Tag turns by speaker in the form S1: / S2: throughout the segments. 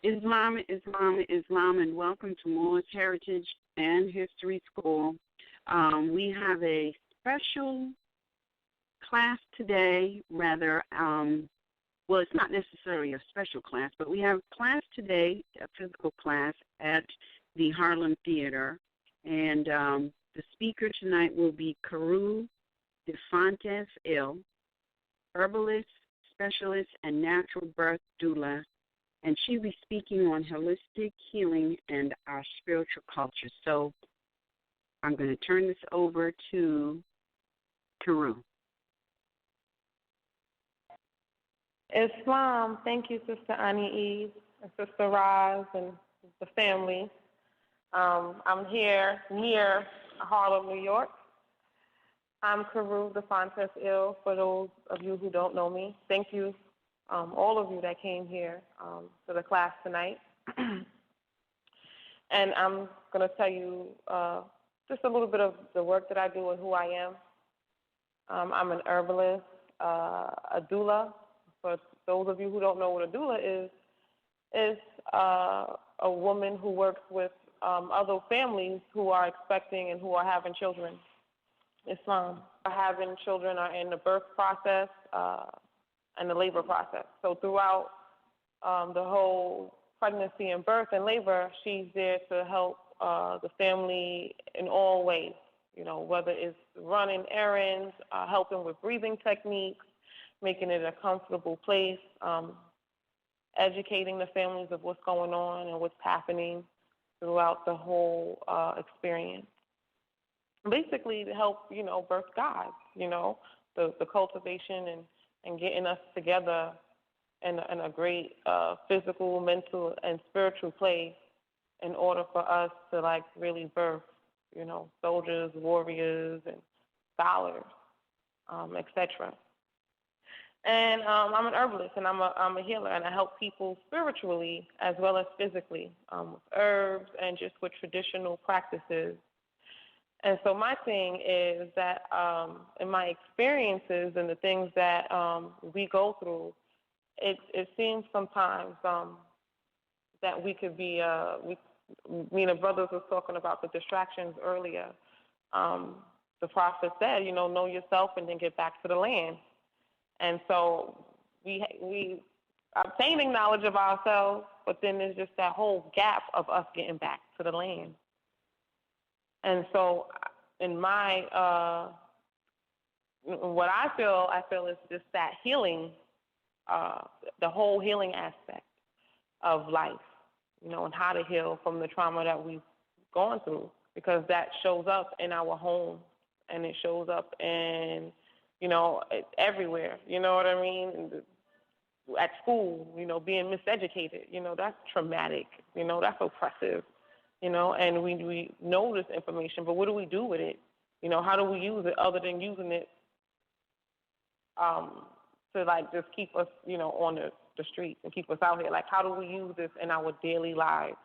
S1: Islam, Islam, Islam, and welcome to Moorish Heritage and History School. We have a special class today, well, it's not necessarily a special class, but we have class today, a physical class at the Harlem Theater, and the speaker tonight will be Carew DeFontes Ill, herbalist, specialist, and natural birth doula, and she'll be speaking on holistic healing and our spiritual culture. So I'm going to turn this over to Carew.
S2: Islam, thank you, Sister Ani Eve, and Sister Roz, and the family. I'm here near Harlem, New York. I'm Carew DeFontes Ill, for those of you who don't know me. Thank you, all of you that came here to the class tonight. And I'm going to tell you just a little bit of the work that I do and who I am. I'm an herbalist, a doula. For those of you who don't know what a doula is a woman who works with other families who are expecting and who are having children. Islam. Having children are in the birth process and the labor process. So throughout the whole pregnancy and birth and labor, she's there to help the family in all ways, you know, whether it's running errands, helping with breathing techniques, making it a comfortable place, educating the families of what's going on and what's happening throughout the whole experience. Basically to help, you know, birth God, you know, the cultivation and getting us together in a great physical, mental, and spiritual place in order for us to, like, really birth, you know, soldiers, warriors, and scholars, etc. And I'm an herbalist, and I'm a healer, and I help people spiritually as well as physically with herbs and just with traditional practices. And so my thing is that in my experiences and the things that we go through, it seems sometimes that we could be, me and the brothers was talking about the distractions earlier. The prophet said, you know yourself and then get back to the land. And so we obtaining knowledge of ourselves, but then there's just that whole gap of us getting back to the land. And so in my, what I feel is just that healing, the whole healing aspect of life, you know, and how to heal from the trauma that we've gone through, because that shows up in our home and it shows up in, you know, everywhere, you know what I mean? At school, you know, being miseducated, you know, that's traumatic, you know, that's oppressive, you know, and we know this information, but what do we do with it? You know, how do we use it other than using it to, like, just keep us, you know, on the streets and keep us out here? Like, how do we use this in our daily lives,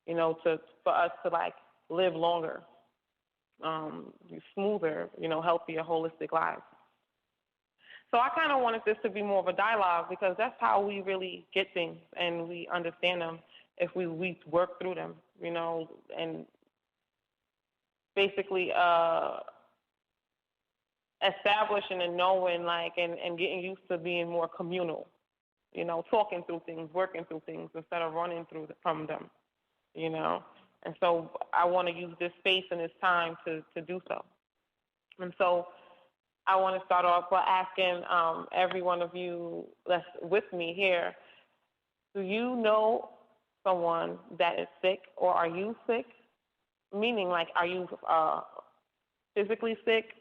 S2: you know, for us to, like, live longer, smoother, you know, healthier, holistic lives? So I kind of wanted this to be more of a dialogue, because that's how we really get things and we understand them if we work through them, you know, and basically establishing and knowing, like, and getting used to being more communal, you know, talking through things, working through things instead of running from them, you know. And so I want to use this space and this time to do so. And so I want to start off by asking every one of you that's with me here, do you know someone that is sick, or are you sick? Meaning, like, are you physically sick?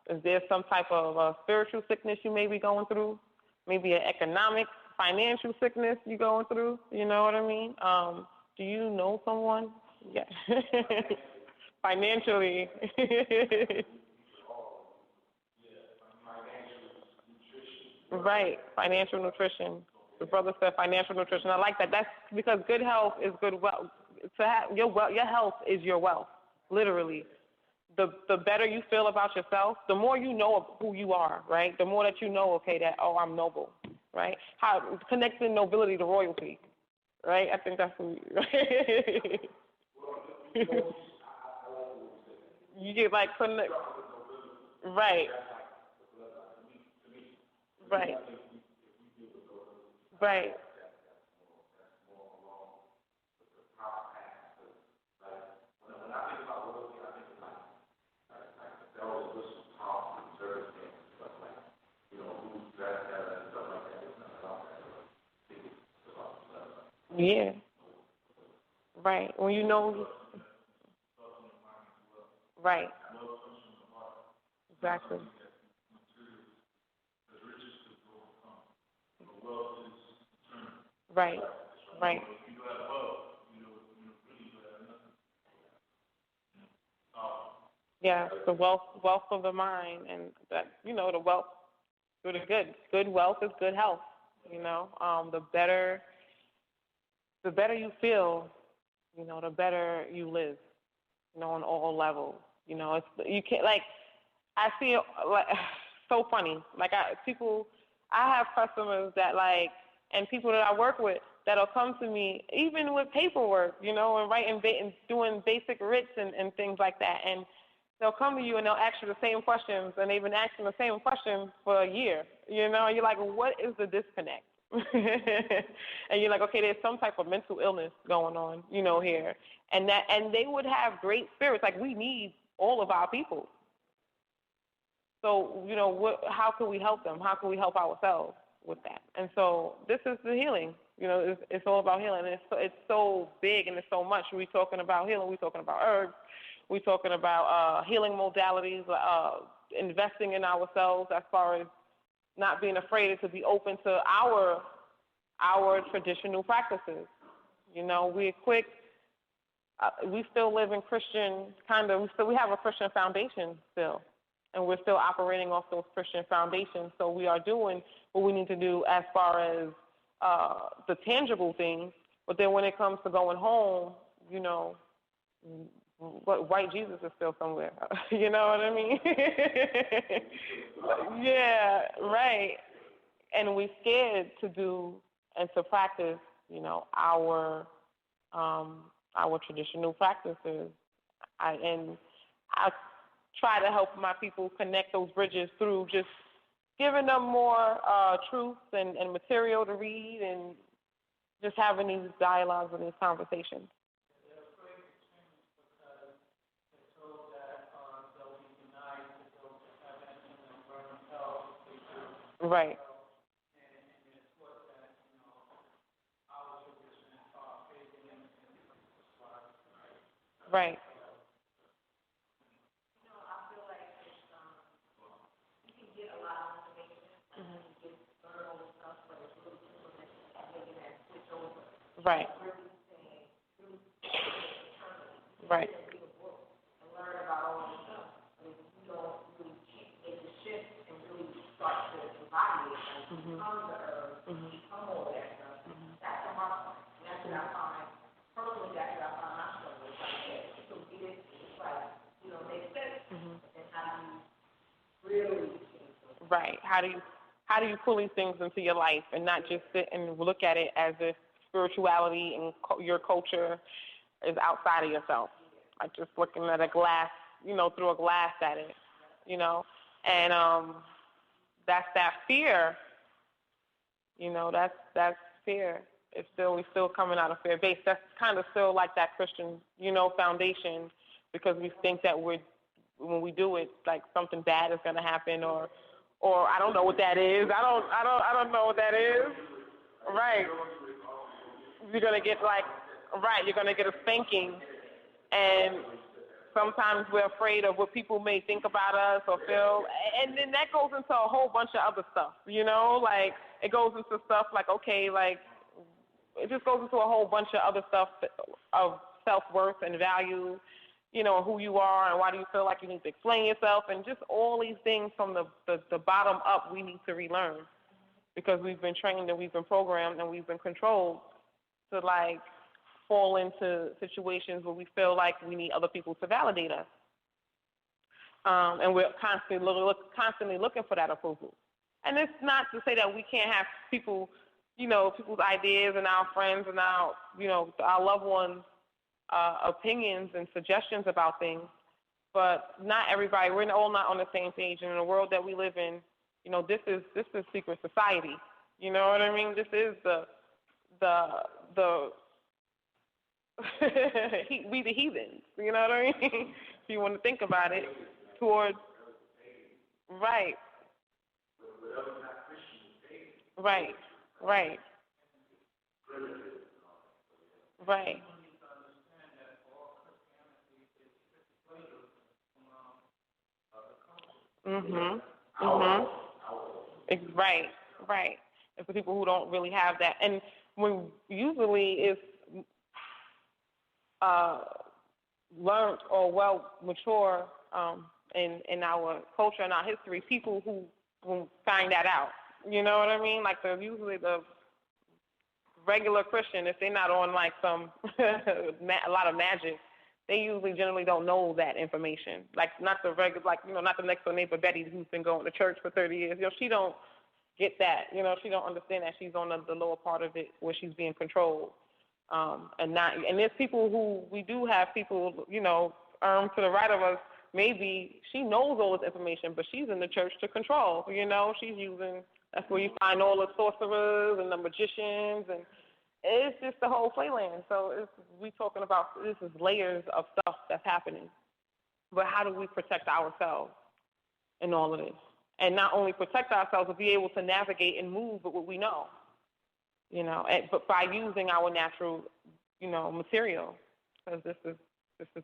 S2: Is there some type of spiritual sickness you may be going through? Maybe an economic, financial sickness you're going through? You know what I mean? Do you know someone? Yeah. Financially. Right, financial nutrition. The brother said financial nutrition. I like that. That's because good health is good wealth. To have your health is your wealth. literally. The better you feel about yourself, the more you know of who you are, right? The more that you know, okay, that, oh, I'm noble, right? How connecting nobility to royalty, right? I think that's who you get like connect, right, right, right. Yeah, right. When you know, right, exactly. Right, right. Yeah, the wealth of the mind, and that the wealth, good wealth is good health. The better you feel, the better you live. On all levels. It's you can't like I see it like so funny. Like I have customers that and people that I work with that'll come to me even with paperwork, and writing and doing basic writs and things like that, and they'll come to you and they'll ask you the same questions, and they've been asking the same questions for a year, and you're like, what is the disconnect? And you're like, okay, there's some type of mental illness going on, here, and they would have great spirits. Like, we need all of our people. So, how can we help them? How can we help ourselves with that? And so this is the healing. It's all about healing. And it's so big and it's so much. We're talking about healing. We're talking about herbs. We're talking about healing modalities, investing in ourselves as far as not being afraid to be open to our traditional practices. We're quick. We still live in Christian we have a Christian foundation still, and we're still operating off those Christian foundations. So we are doing what we need to do as far as the tangible things. But then when it comes to going home, white Jesus is still somewhere. You know what I mean? Yeah, right. And we're scared to do and to practice, our traditional practices. I try to help my people connect those bridges through just giving them more truth and material to read, and just having these dialogues and these conversations. Right. Right. Right. Right. Mm-hmm. Mm-hmm. Right. How do you pull these things into your life and not just sit and look at it as if spirituality and your culture is outside of yourself, like just looking at a glass, through a glass at it, and that's that fear. That's fear. We're still coming out of fear base. That's kind of still like that Christian, foundation, because we think that when we do it, like something bad is going to happen, or I don't know what that is. I don't know what that is. Right. You're going to get you're going to get a spanking, and sometimes we're afraid of what people may think about us or feel, and then that goes into a whole bunch of other stuff, like it goes into stuff like, okay, like it just goes into a whole bunch of other stuff of self-worth and value, who you are and why do you feel like you need to explain yourself, and just all these things from the bottom up we need to relearn, because we've been trained and we've been programmed and we've been controlled to fall into situations where we feel like we need other people to validate us. And we're constantly looking for that approval. And it's not to say that we can't have people, people's ideas and our friends and our loved ones' opinions and suggestions about things. But not everybody. We're all not on the same page. And in the world that we live in, this is secret society. You know what I mean? This is the we the heathens. You know what I mean? If you want to think about it, towards right. Right. Right. And for people who don't really have that, and when usually it's learned or well mature in our culture and our history, people who find that out. You know what I mean? Like usually the regular Christian, if they're not on like some a lot of magic, they usually generally don't know that information. Like not the regular, not the next door neighbor Betty who's been going to church for 30 years. She don't get that. She don't understand that she's on the lower part of it where she's being controlled. And there's people we do have people, to the right of us, maybe she knows all this information, but she's in the church to control. She's using, that's where you find all the sorcerers and the magicians, and it's just the whole playland. So we talking about, this is layers of stuff that's happening. But how do we protect ourselves in all of this? And not only protect ourselves, but be able to navigate and move with what we know. But by using our natural, material, because this is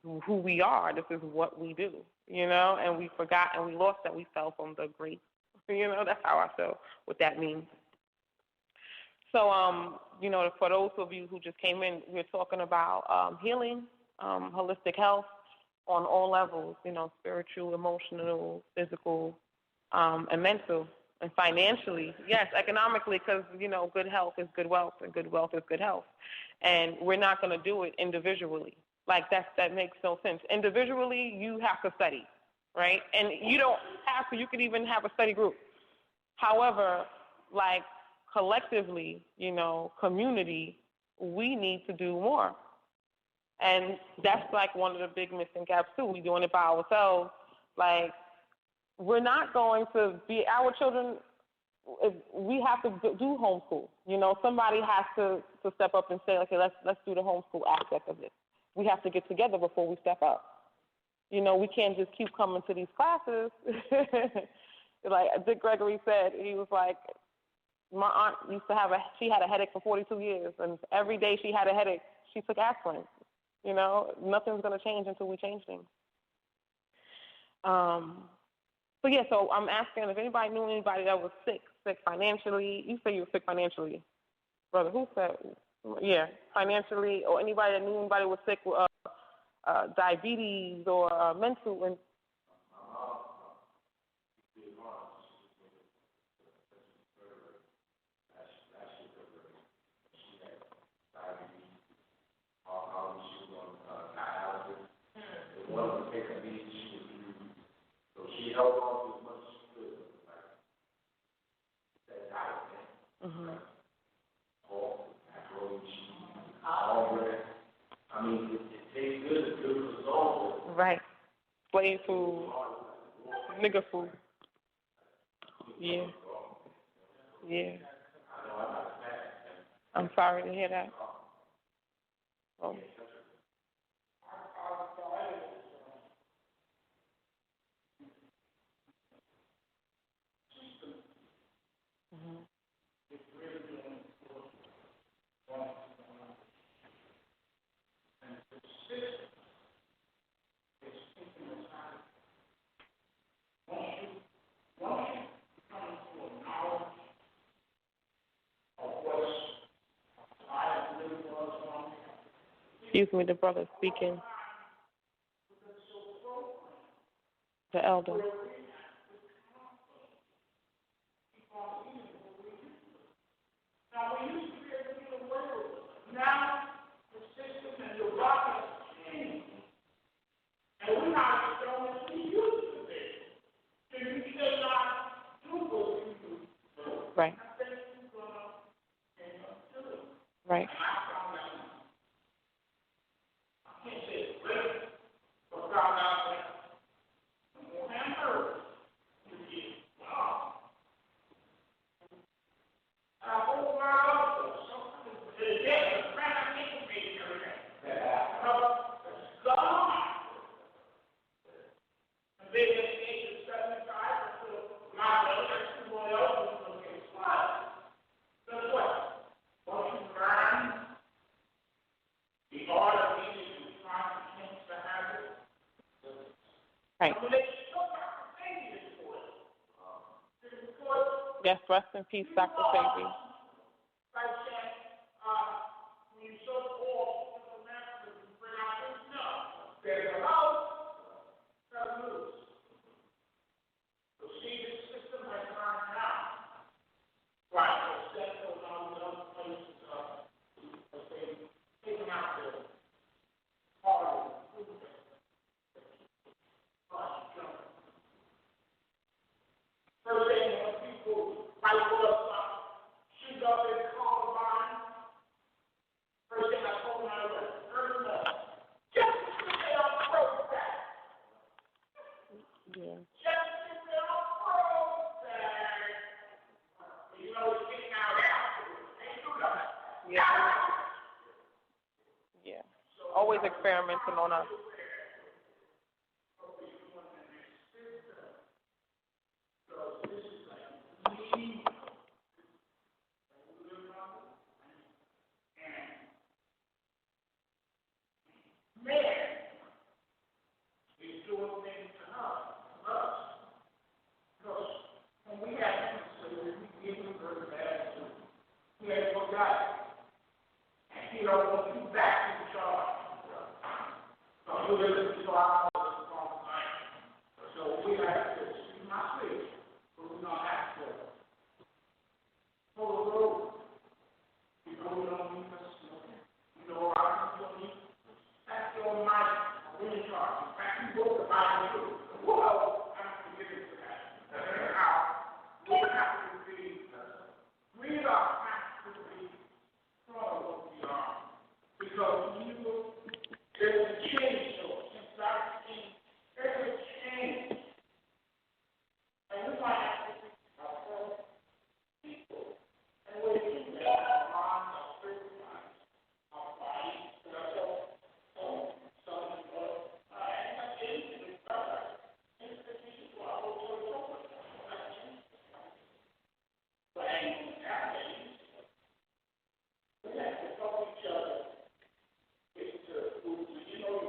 S2: who we are. This is what we do, and we forgot and we lost that we fell from the grace. That's how I feel what that means. So, for those of you who just came in, we're talking about healing, holistic health on all levels, spiritual, emotional, physical, and mental. And financially, yes, economically, because, good health is good wealth, and good wealth is good health. And we're not going to do it individually. Like, that makes no sense. Individually, you have to study, right? And you don't have to. You could even have a study group. However, like, collectively, community, we need to do more. And that's, like, one of the big missing gaps, too. We're doing it by ourselves. Like, we're not going to be, our children, we have to do homeschool. Somebody has to step up and say, okay, let's do the homeschool aspect of this. We have to get together before we step up. We can't just keep coming to these classes. Like Dick Gregory said, he was like, my aunt used to she had a headache for 42 years, and every day she had a headache, she took aspirin. Nothing's going to change until we change things. So I'm asking if anybody knew anybody that was sick financially. You say you were sick financially, brother. Who said? Yeah, financially, or anybody that knew anybody was sick with diabetes or mental. And
S3: she held on to as much as she could. That diet, all macaroni, cheese, all bread. I mean, it tastes good. It's good for the soul.
S2: Right. Slave food, nigger food. Yeah. I'm sorry to hear that. Oh. Excuse me, the brother speaking. The elder.
S3: Now, the system
S2: Right. Yes, rest in peace, Dr. Sabi. Yeah. Always experimenting on us.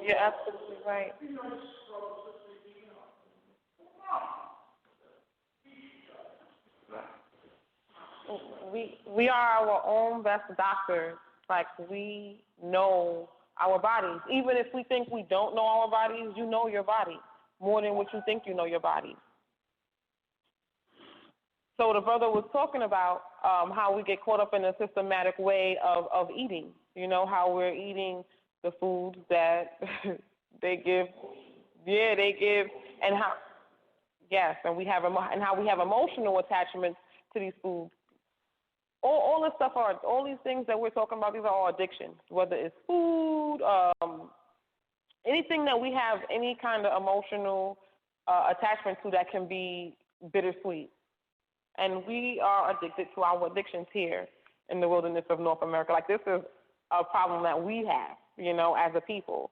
S2: You're absolutely right. We are our own best doctors. Like, we know our bodies. Even if we think we don't know our bodies, you know your body more than what you think you know your body. So the brother was talking about how we get caught up in a systematic way of eating. You know, how we're eating the foods that they give, and how, yes, and how we have emotional attachments to these foods. All this stuff all these things that we're talking about, these are all addictions, whether it's food, anything that we have any kind of emotional attachment to that can be bittersweet. And we are addicted to our addictions here in the wilderness of North America. Like, this is a problem that we have, you know, as a people.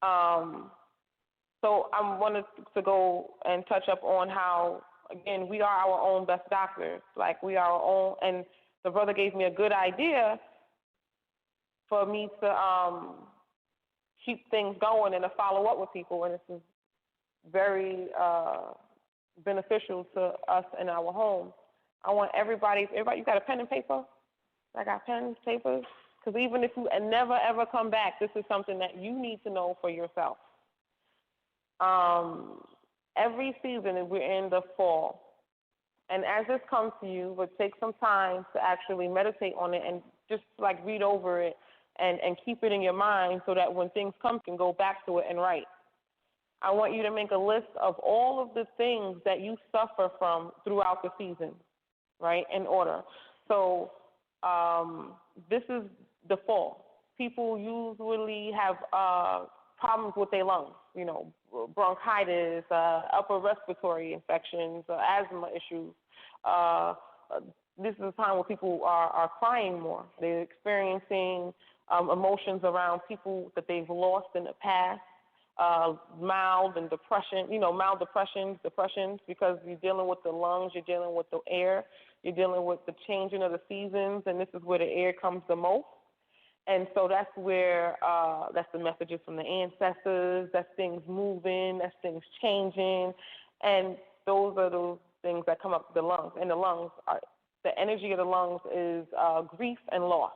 S2: So I wanted to go and touch up on how, again, we are our own best doctors. Like, we are our own, and the brother gave me a good idea for me to keep things going and to follow up with people, and this is very beneficial to us in our home. I want everybody, you got a pen and paper? I got pens, papers? Because even if you never, ever come back, this is something that you need to know for yourself. Every season, we're in the fall. And as this comes to you, but take some time to actually meditate on it and just like read over it and keep it in your mind so that when things come, you can go back to it and write. I want you to make a list of all of the things that you suffer from throughout the season, right, in order. So this is the fall. People usually have problems with their lungs, you know, bronchitis, upper respiratory infections, asthma issues. This is a time where people are crying more. They're experiencing emotions around people that they've lost in the past, mild depressions, because you're dealing with the lungs, you're dealing with the air, you're dealing with the changing of the seasons, and this is where the air comes the most. And so that's where that's the messages from the ancestors, that's things moving, that's things changing, and those are those things that come up the lungs. And the lungs, the energy of the lungs is grief and loss.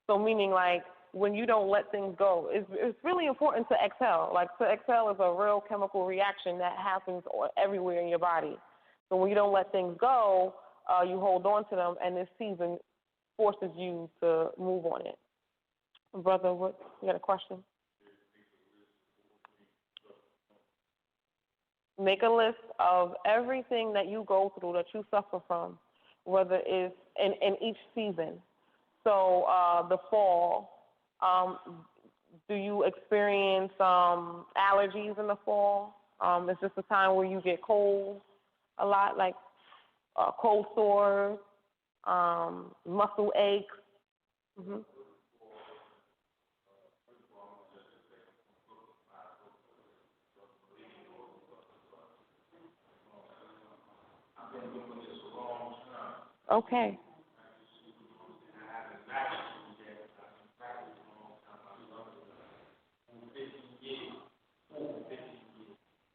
S2: So meaning like when you don't let things go, it's really important to exhale. Like to exhale is a real chemical reaction that happens everywhere in your body. So when you don't let things go, you hold on to them, and this season forces you to move on it. Brother, what? You got a question? Make a list of everything that you go through, that you suffer from, whether it's in each season. So the fall, do you experience allergies in the fall? Is this a time where you get cold a lot, like cold sores, muscle aches? Mm-hmm. Okay.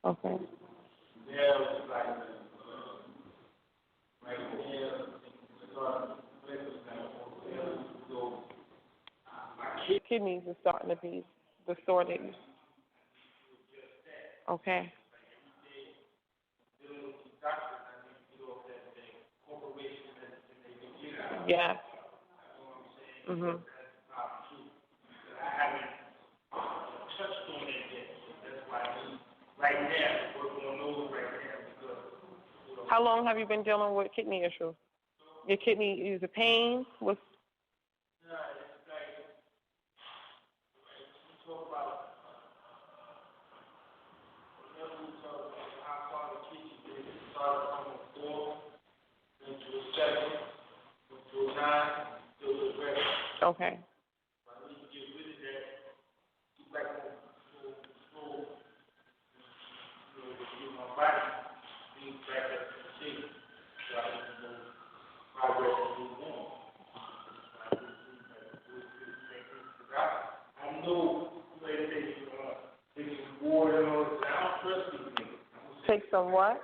S2: Okay. Your kidneys are starting to be distorted. Okay. Yeah. Mhm. How long have you been dealing with kidney issues? Your kidney is a pain? What's okay. Take some what?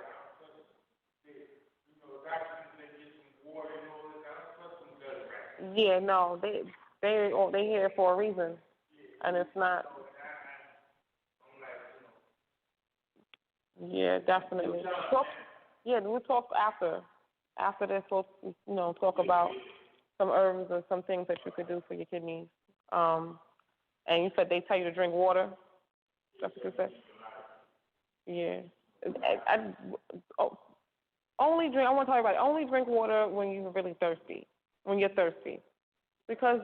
S2: Yeah, no, they here for a reason, and it's not. Yeah, definitely. We'll talk after. After this, we'll talk about some herbs and some things that you could do for your kidneys. And you said they tell you to drink water. That's what you said. Yeah. Only drink. I want to tell everybody. Only drink water when you're really thirsty. When you're thirsty, because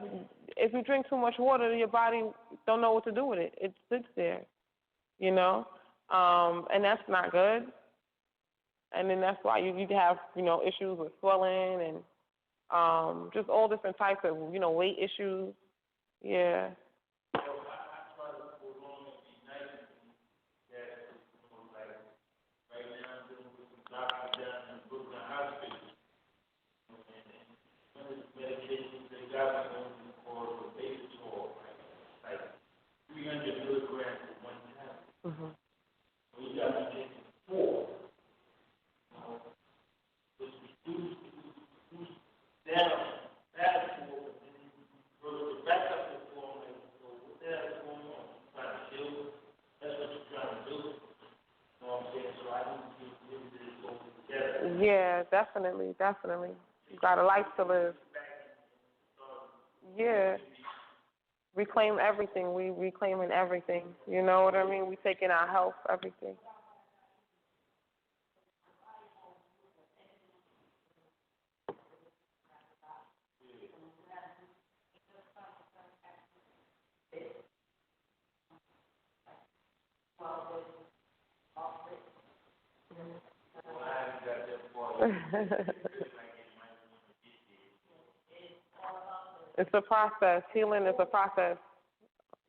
S2: if you drink too much water, your body don't know what to do with it. It sits there, and that's not good. And then that's why you have issues with swelling and just all different types of weight issues. Yeah. Mm-hmm. Yeah, definitely. You got a life to live. Yeah. Reclaim everything. We reclaiming everything. You know what I mean? We taking our health, everything. It's a process. Healing is a process.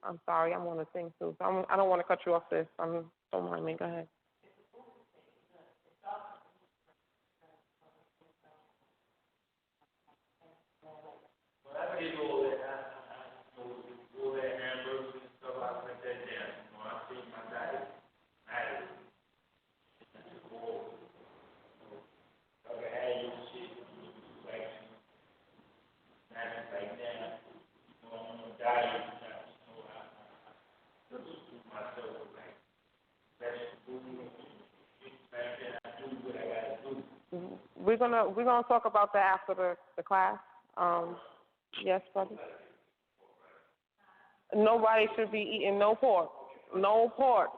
S2: I'm sorry, I'm on a thing too. So I don't want to cut you off this. Don't mind me. Go ahead. we're gonna talk about that after the class. Yes, brother. Nobody should be eating no pork. No pork.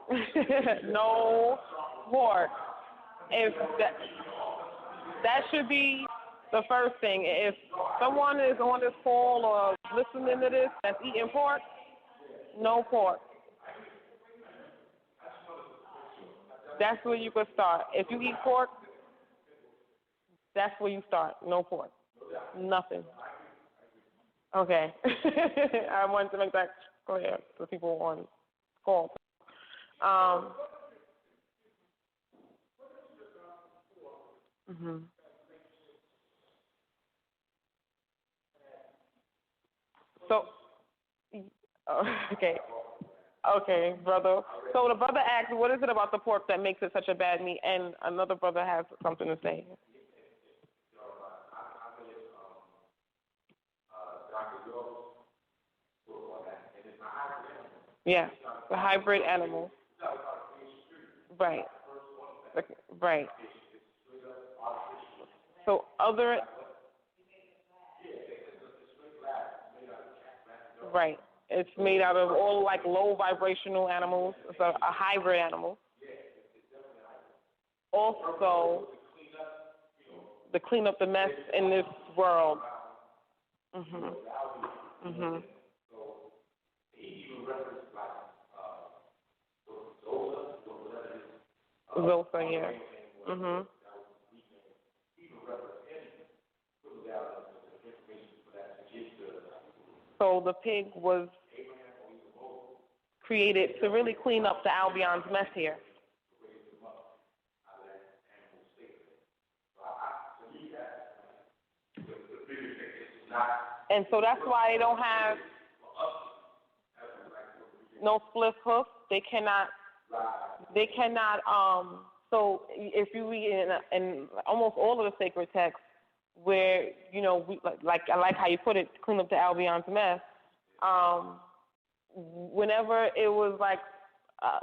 S2: No pork. If that should be the first thing. If someone is on this call or listening to this that's eating pork, no pork. That's where you could start. If you eat pork, that's where you start. No pork. Nothing. Okay. I wanted to make that clear for people on call. So, okay, brother. So the brother asked, what is it about the pork that makes it such a bad meat? And another brother has something to say. Yeah, the hybrid animal. Right. Right. So right. It's made out of all like low vibrational animals. It's a hybrid animal. Also, to clean up the mess in this world. Zosa, yeah. So the pig was created to really clean up the Albion's mess here. And so that's why they don't have no split hoof. They cannot, so if you read in almost all of the sacred texts where, you know, I like how you put it, clean up the Albion's mess, whenever it was like,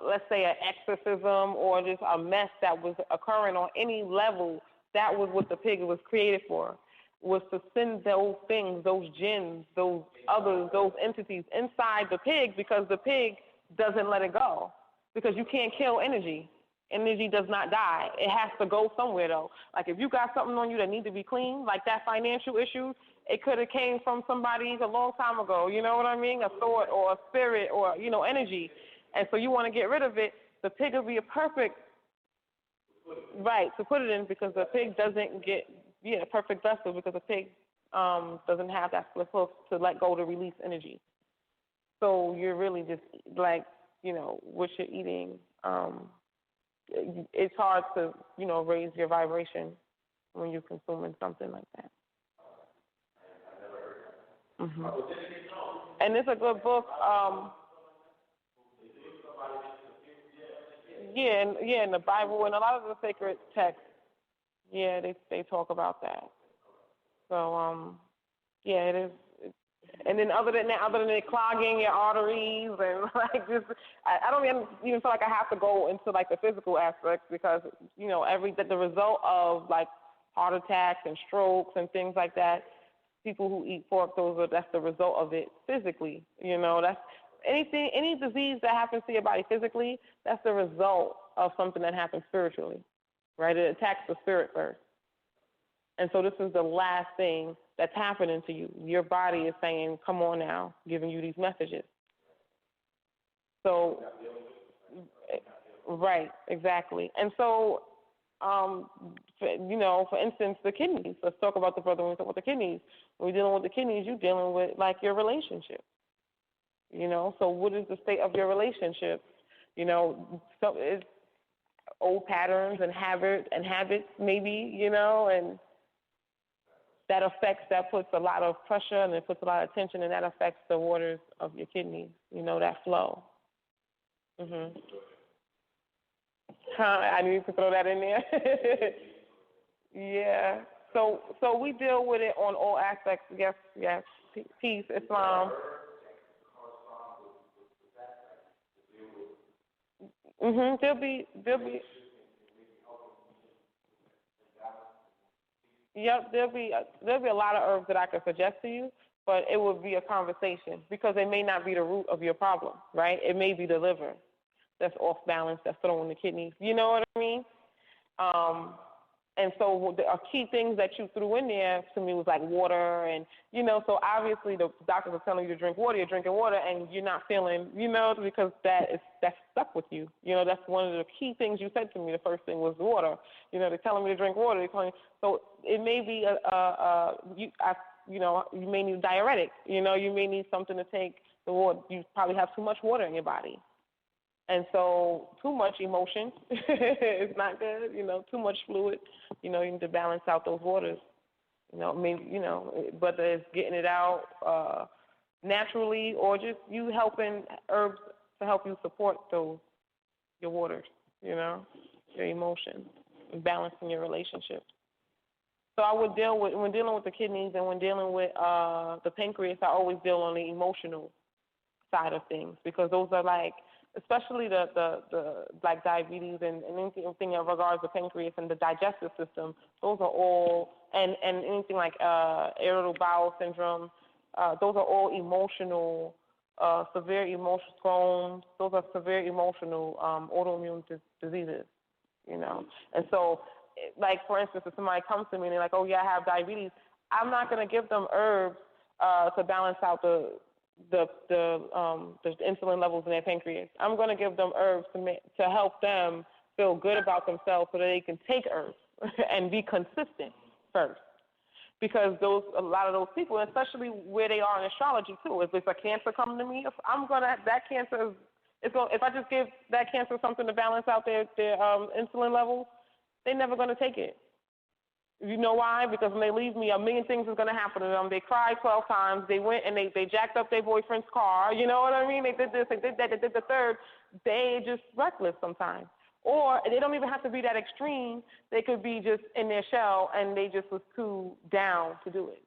S2: let's say an exorcism or just a mess that was occurring on any level, that was what the pig was created for, was to send those things, those jinns, those others, those entities inside the pig, because the pig doesn't let it go. Because you can't kill energy. Energy does not die. It has to go somewhere, though. Like if you got something on you that needs to be clean, like that financial issue, it could have came from somebody a long time ago. You know what I mean? A thought or a spirit or, you know, energy. And so you want to get rid of it. The pig will be a perfect, right, to put it in, because the pig doesn't get, a perfect vessel, because the pig doesn't have that split hoof to let go to release energy. So you're really just like, you know, what you're eating, it's hard to, you know, raise your vibration when you're consuming something like that. And it's a good book. In the Bible and a lot of the sacred texts, they talk about that. So, it is. And then other than it clogging your arteries and like just, I don't even feel like I have to go into like the physical aspects, because, you know, the result of like heart attacks and strokes and things like that, people who eat pork, that's the result of it physically. You know, that's any disease that happens to your body physically, that's the result of something that happens spiritually, right? It attacks the spirit first. And so this is the last thing that's happening to you. Your body is saying, come on now, giving you these messages. So, right, exactly. And so, for instance, the kidneys. Let's talk about the brother when we talk about the kidneys. When we're dealing with the kidneys, you're dealing with, like, your relationship. You know, so what is the state of your relationship? You know, so it's old patterns and habits maybe, you know, and that puts a lot of pressure and it puts a lot of tension, and that affects the waters of your kidneys, you know, that flow. I need to throw that in there. Yeah. So we deal with it on all aspects. Yes. Peace, Islam. There'll be. Yep, there'll be a lot of herbs that I could suggest to you, but it would be a conversation because it may not be the root of your problem, right? It may be the liver that's off balance, that's throwing the kidneys. You know what I mean? And so the key things that you threw in there to me was like water and, so obviously the doctors are telling you to drink water, you're drinking water and you're not feeling, because that's stuck with you. That's one of the key things you said to me. The first thing was water. They're telling me to drink water. So it may be you may need a diuretic. You may need something to take the water. You probably have too much water in your body. And so too much emotion is not good, too much fluid. You need to balance out those waters. Whether it's getting it out naturally or just you helping herbs to help you support your waters, your emotions, and balancing your relationships. So I would when dealing with the kidneys and when dealing with the pancreas, I always deal on the emotional side of things because those are like, especially the like diabetes and anything in regards to pancreas and the digestive system, those are all, and anything like irritable bowel syndrome, those are all emotional, severe emotional Crohn's, those are severe emotional autoimmune diseases, And so, like, for instance, if somebody comes to me and they're like, oh, yeah, I have diabetes, I'm not going to give them herbs to balance out the insulin levels in their pancreas. I'm going to give them herbs to help them feel good about themselves so that they can take herbs and be consistent first. Because a lot of those people, especially where they are in astrology too, if it's a cancer coming to me, if I just give that cancer something to balance out their insulin levels, they're never going to take it. You know why? Because when they leave me, a million things is going to happen to them. They cried 12 times. They went and they jacked up their boyfriend's car. You know what I mean? They did this, they did that, they did the third. They just reckless sometimes. Or they don't even have to be that extreme. They could be just in their shell and they just was too down to do it,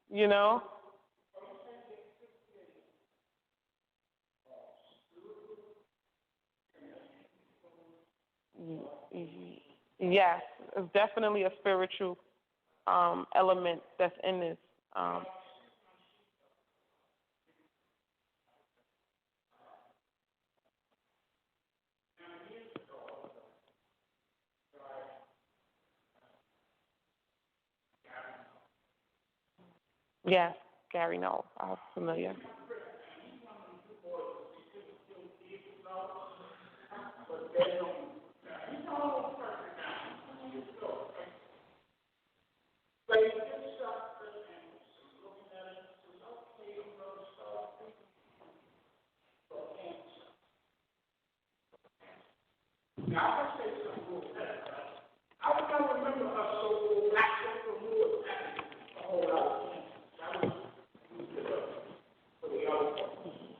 S2: Yes, it's definitely a spiritual element that's in this. Yes, Gary Knowles. I'm familiar.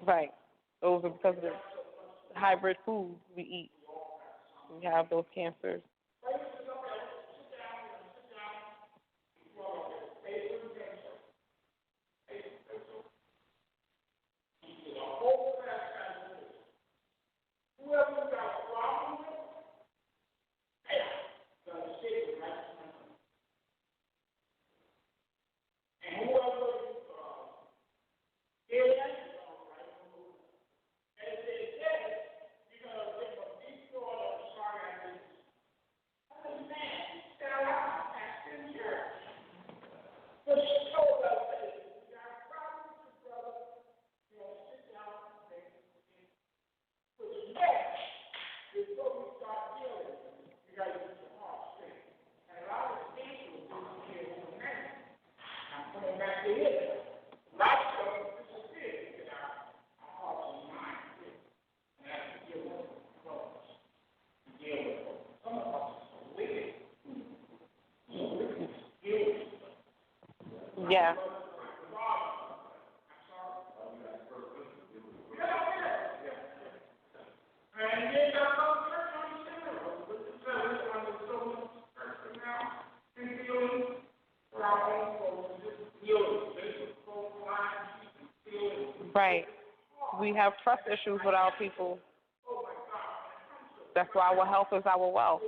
S2: Right. Those are because of the hybrid foods we eat. We have those cancers. Yeah. Right. We have trust issues with our people. That's why our health is our wealth.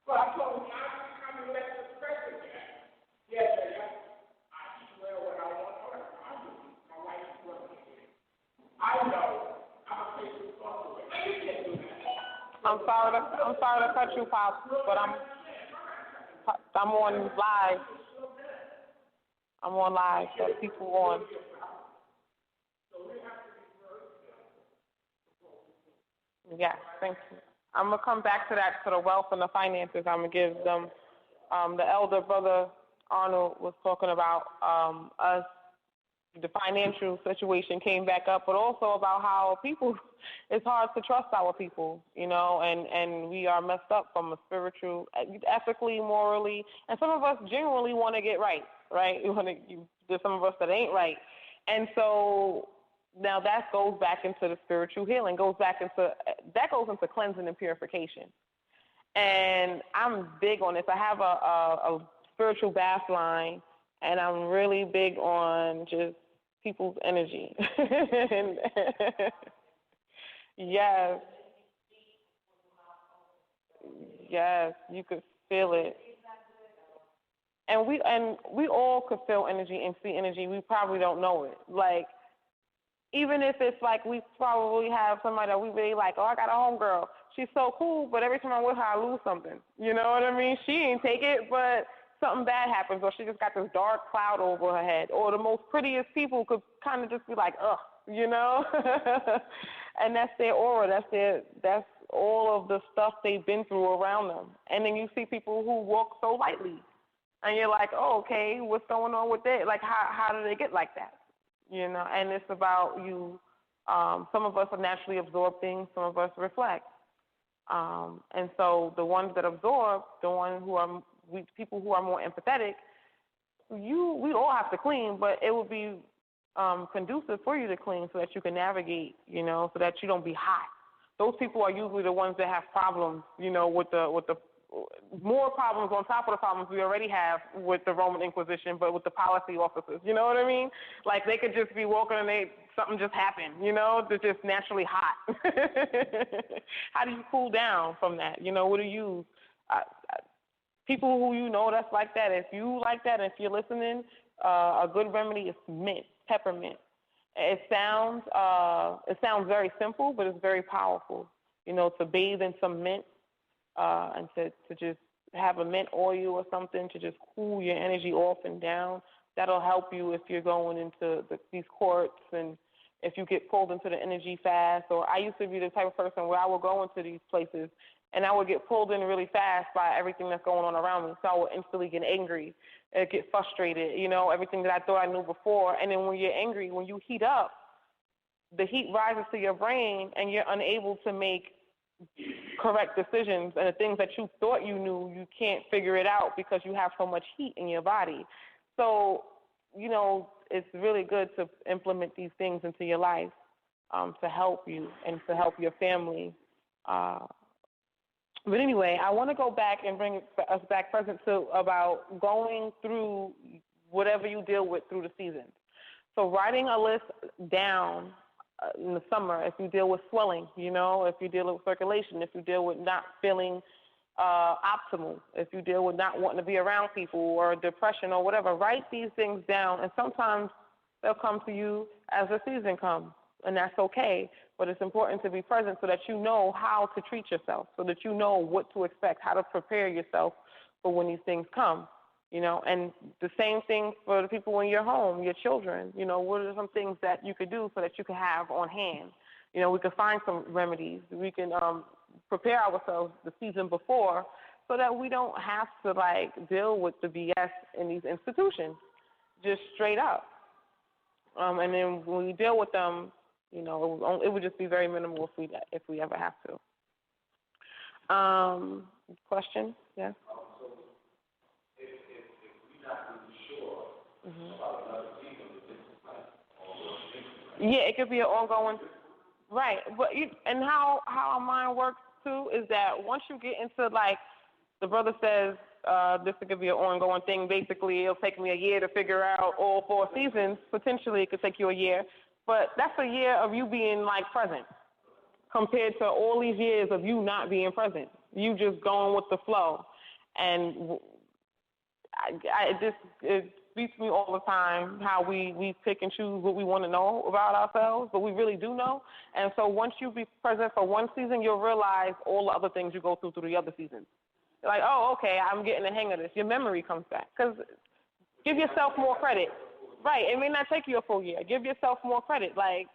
S3: But I told him, I'm going to let the president get it. Yes, sir. I swear what I want to learn. I do. My wife is working here. I know. I'm going to take this off away. You can't do that.
S2: I'm sorry to cut you, Pop, but I'm on live. I'm on live. Got people on. Yes, thank you. I'm going to come back to that, to the wealth and the finances. I'm going to give them, the elder brother Arnold was talking about us, the financial situation came back up, but also about how people, it's hard to trust our people, you know, and we are messed up from a spiritual, ethically, morally, and some of us genuinely want to get right? There's some of us that ain't right. And so now that goes back into the spiritual healing, goes into cleansing and purification. And I'm big on this. I have a spiritual bath line, and I'm really big on just people's energy. Yes, you could feel it. And we all could feel energy and see energy. We probably don't know it. Like, even if it's like we probably have somebody that we really like, oh, I got a homegirl. She's so cool, but every time I'm with her, I lose something. You know what I mean? She ain't take it, but something bad happens, or she just got this dark cloud over her head. Or the most prettiest people could kind of just be like, ugh, you know? And that's their aura. That's all of the stuff they've been through around them. And then you see people who walk so lightly. And you're like, oh, okay, what's going on with that? Like, how do they get like that? You know, and it's about you. Some of us naturally absorb things. Some of us reflect. And so the ones that absorb, people who are more empathetic, we all have to clean, but it would be conducive for you to clean so that you can navigate, you know, so that you don't be hot. Those people are usually the ones that have problems, you know, with the more problems on top of the problems we already have with the Roman Inquisition, but with the policy officers. You know what I mean? Like, they could just be walking and something just happened, you know? They're just naturally hot. How do you cool down from that? You know, what do you use? People who you know that's like that, if you like that, if you're listening, a good remedy is mint, peppermint. It sounds very simple, but it's very powerful. You know, to bathe in some mint, and to just have a mint oil or something to just cool your energy off and down. That'll help you if you're going into these courts and if you get pulled into the energy fast. Or I used to be the type of person where I would go into these places and I would get pulled in really fast by everything that's going on around me. So I would instantly get angry, get frustrated, you know, everything that I thought I knew before. And then when you're angry, when you heat up, the heat rises to your brain and you're unable to make correct decisions, and the things that you thought you knew, you can't figure it out because you have so much heat in your body. So, you know, it's really good to implement these things into your life to help you and to help your family. But anyway, I want to go back and bring us back present to about going through whatever you deal with through the seasons. So writing a list down in the summer, if you deal with swelling, you know, if you deal with circulation, if you deal with not feeling optimal, if you deal with not wanting to be around people or depression or whatever, write these things down, and sometimes they'll come to you as the season comes, and that's okay. But it's important to be present so that you know how to treat yourself, so that you know what to expect, how to prepare yourself for when these things come. You know, and the same thing for the people in your home, your children. You know, what are some things that you could do so that you can have on hand? You know, we can find some remedies. We can prepare ourselves the season before so that we don't have to, like, deal with the BS in these institutions, just straight up. And then when we deal with them, you know, it would just be very minimal if we ever have to. Question? Yes? Yeah, it could be an ongoing, right? But and how our mind works too is that once you get into, like, the brother says, this could be an ongoing thing. Basically, it'll take me a year to figure out all 4 seasons. Potentially, it could take you a year, but that's a year of you being, like, present. compared to all these years of you not being present. You just going with the flow. And it beats me all the time how we pick and choose what we want to know about ourselves, but we really do know. And so once you be present for one season, you'll realize all the other things you go through the other seasons. You're like, oh, okay, I'm getting the hang of this. Your memory comes back. Because give yourself more credit. Right, it may not take you a full year. Give yourself more credit. Like,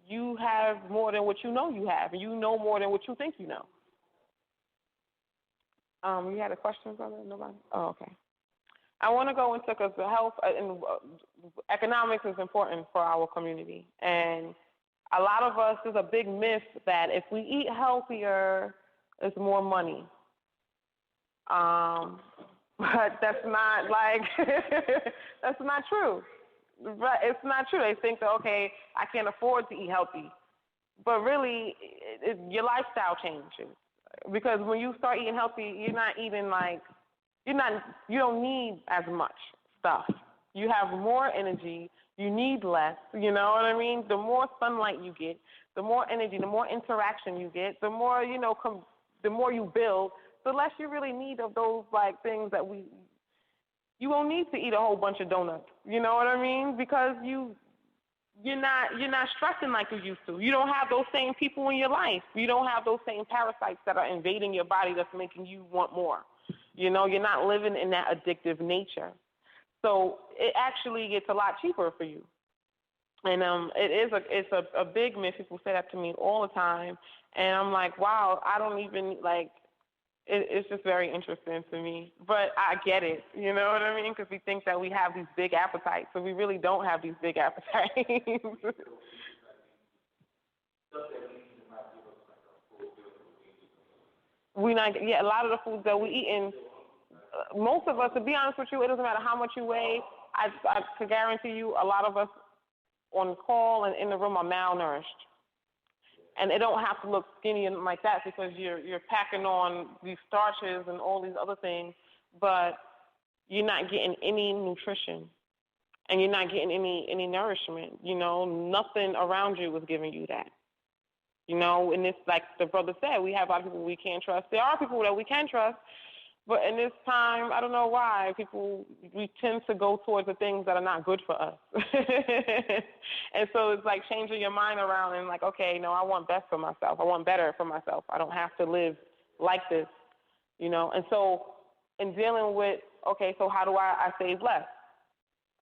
S2: you have more than what you know you have, and you know more than what you think you know. You had a question, brother? Nobody? Oh, okay. I want to go into, because the health and economics is important for our community. And a lot of us, there's a big myth that if we eat healthier, it's more money. But that's not that's not true. But it's not true. They think that, okay, I can't afford to eat healthy. But really, your lifestyle changes. Because when you start eating healthy, you're not eating you don't need as much stuff. You have more energy. You need less. You know what I mean? The more sunlight you get, the more energy, the more interaction you get, the more, the more you build, the less you really need of those things that you won't need to eat a whole bunch of donuts. You know what I mean? Because you're not stressing like you used to. You don't have those same people in your life. You don't have those same parasites that are invading your body that's making you want more. You're not living in that addictive nature. So it actually gets a lot cheaper for you. And it's a big myth. People say that to me all the time. And I'm like, wow, I don't even it's just very interesting to me. But I get it, you know what I mean? Because we think that we have these big appetites, but we really don't have these big appetites. A lot of the foods that we eat, most of us, to be honest with you, it doesn't matter how much you weigh. I can guarantee you a lot of us on call and in the room are malnourished. And it don't have to look skinny and like that because you're packing on these starches and all these other things, but you're not getting any nutrition and you're not getting any nourishment. Nothing around you is giving you that. And it's like the brother said, we have a lot of people we can't trust. There are people that we can trust, but in this time, I don't know why, we tend to go towards the things that are not good for us. And so it's like changing your mind around and okay, no, I want best for myself. I want better for myself. I don't have to live like this, And so in dealing with, okay, so how do I save less?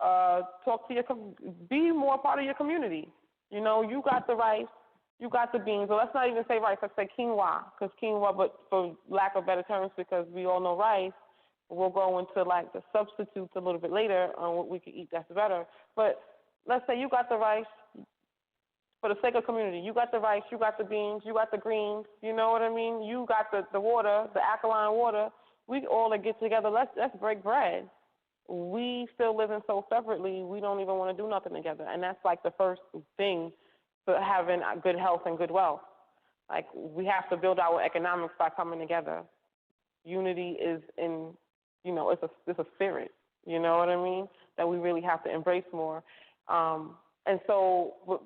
S2: Talk to be more part of your community. You got the rice. You got the beans. Well, let's not even say rice. Let's say quinoa, because quinoa, but for lack of better terms, because we all know rice, we'll go into the substitutes a little bit later on what we can eat that's better. But let's say you got the rice for the sake of community. You got the rice, you got the beans, you got the greens. You know what I mean? You got the water, the alkaline water. We all get together. Let's break bread. We still living so separately, we don't even want to do nothing together. And that's the first thing for having good health and good wealth. We have to build our economics by coming together. Unity is in, it's a spirit, you know what I mean, that we really have to embrace more. And so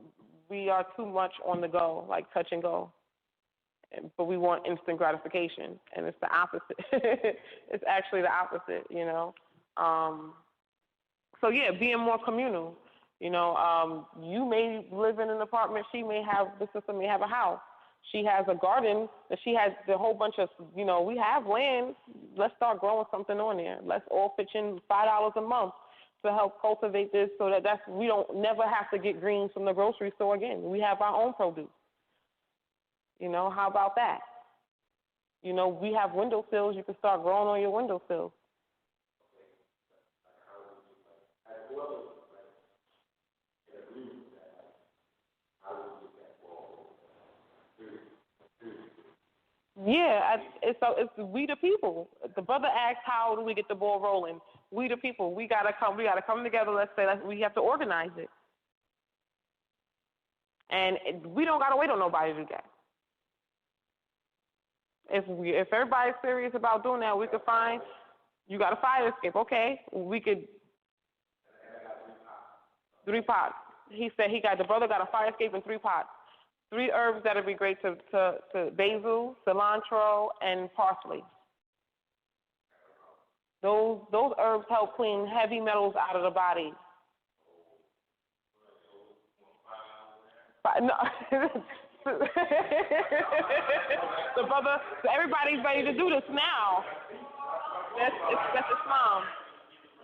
S2: we are too much on the go, touch and go. But we want instant gratification, and it's the opposite. It's actually the opposite, So, being more communal. You may live in an apartment. The sister may have a house. She has a garden. She has a whole bunch of, we have land. Let's start growing something on there. Let's all pitch in $5 a month to help cultivate this so that we don't never have to get greens from the grocery store again. We have our own produce. How about that? We have windowsills. You can start growing on your windowsills. Yeah, it's we the people. The brother asked, how do we get the ball rolling? We the people. We gotta come together. We have to organize it, and we don't gotta wait on nobody to do that. If everybody's serious about doing that, we could find. You got a fire escape, okay? We could 3 pots. He said the brother got a fire escape and 3 pots. 3 herbs that would be great to basil, cilantro, and parsley. Those herbs help clean heavy metals out of the body. But no. So brother, so everybody's ready to do this now. That's Islam.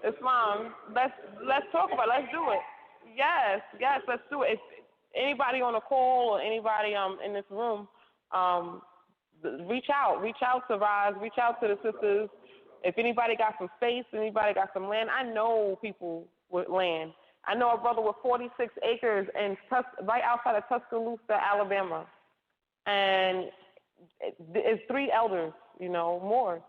S2: Islam. Let's talk about it. Let's do it. Yes, let's do it. If anybody on the call or anybody in this room, reach out to Roz, reach out to the sisters. If anybody got some space, anybody got some land, I know people with land. I know a brother with 46 acres right outside of Tuscaloosa, Alabama, and it's 3 elders, more,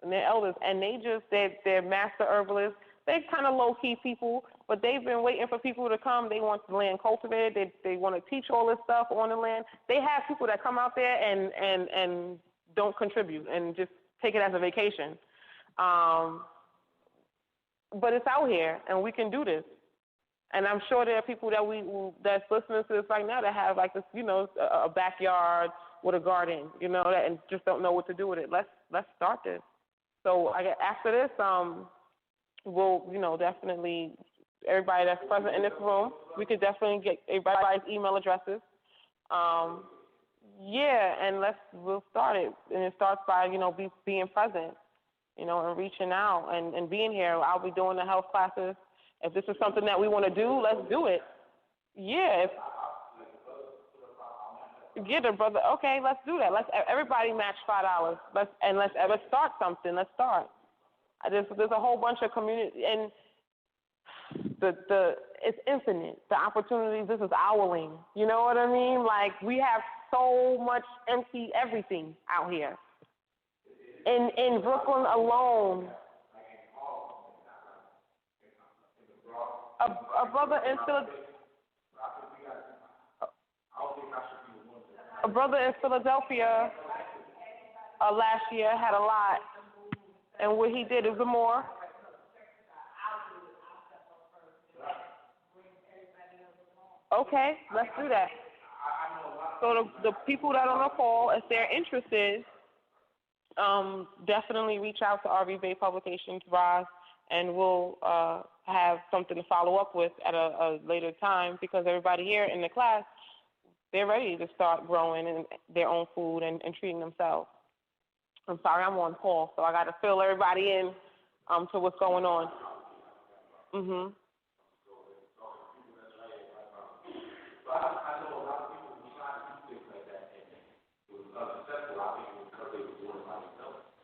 S2: and they're elders, and they're master herbalists. They're kind of low-key people, but they've been waiting for people to come. They want the land cultivated. They want to teach all this stuff on the land. They have people that come out there and don't contribute and just take it as a vacation. But it's out here, and we can do this. And I'm sure there are people that's listening to this right now that have like this, a backyard with a garden, and just don't know what to do with it. Let's start this. So after this, we'll, definitely, everybody that's present in this room, we could definitely get everybody's email addresses. And we'll start it. And it starts by, being present, and reaching out and being here. I'll be doing the health classes. If this is something that we want to do, let's do it. Yeah. Get it, brother. Okay, let's do that. Let's everybody match $5. Let's start something. Let's start. There's a whole bunch of community, and it's infinite. The opportunities. This is our lane. You know what I mean? Like we have so much empty everything out here. In Brooklyn alone. A brother in Philadelphia last year had a lot, and what he did is more. Okay, let's do that. So the people that are on the call, if they're interested, definitely reach out to RV Bay Publications, Roz, and we'll have something to follow up with at a later time, because everybody here in the class, they're ready to start growing their own food and treating themselves. I'm sorry, I'm on call, so I got to fill everybody in to what's going on. Mhm.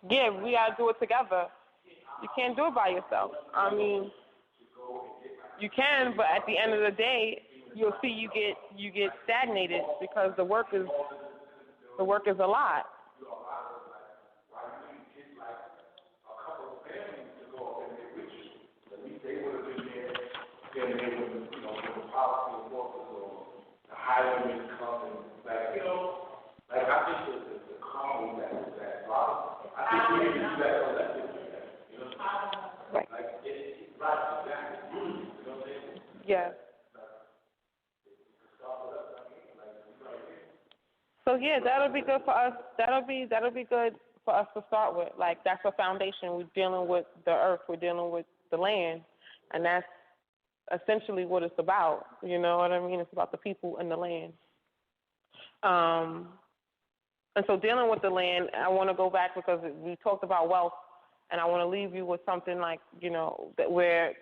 S2: Yeah, we gotta do it together. You can't do it by yourself. I mean, you can, but at the end of the day, you'll see you get stagnated because the work is a lot.
S3: Highwaymen coming, like I think the calm that I think we need to do that collectively,
S2: Right.
S3: Like it's right, exactly. You know what I'm saying?
S2: Yeah. So yeah, that'll be good for us. That'll be good for us to start with. Like that's a foundation. We're dealing with the earth. We're dealing with the land, and that's essentially what it's about. You know what I mean? It's about the people and the land. And so dealing with the land, I want to go back because we talked about wealth, and I want to leave you with something like, that where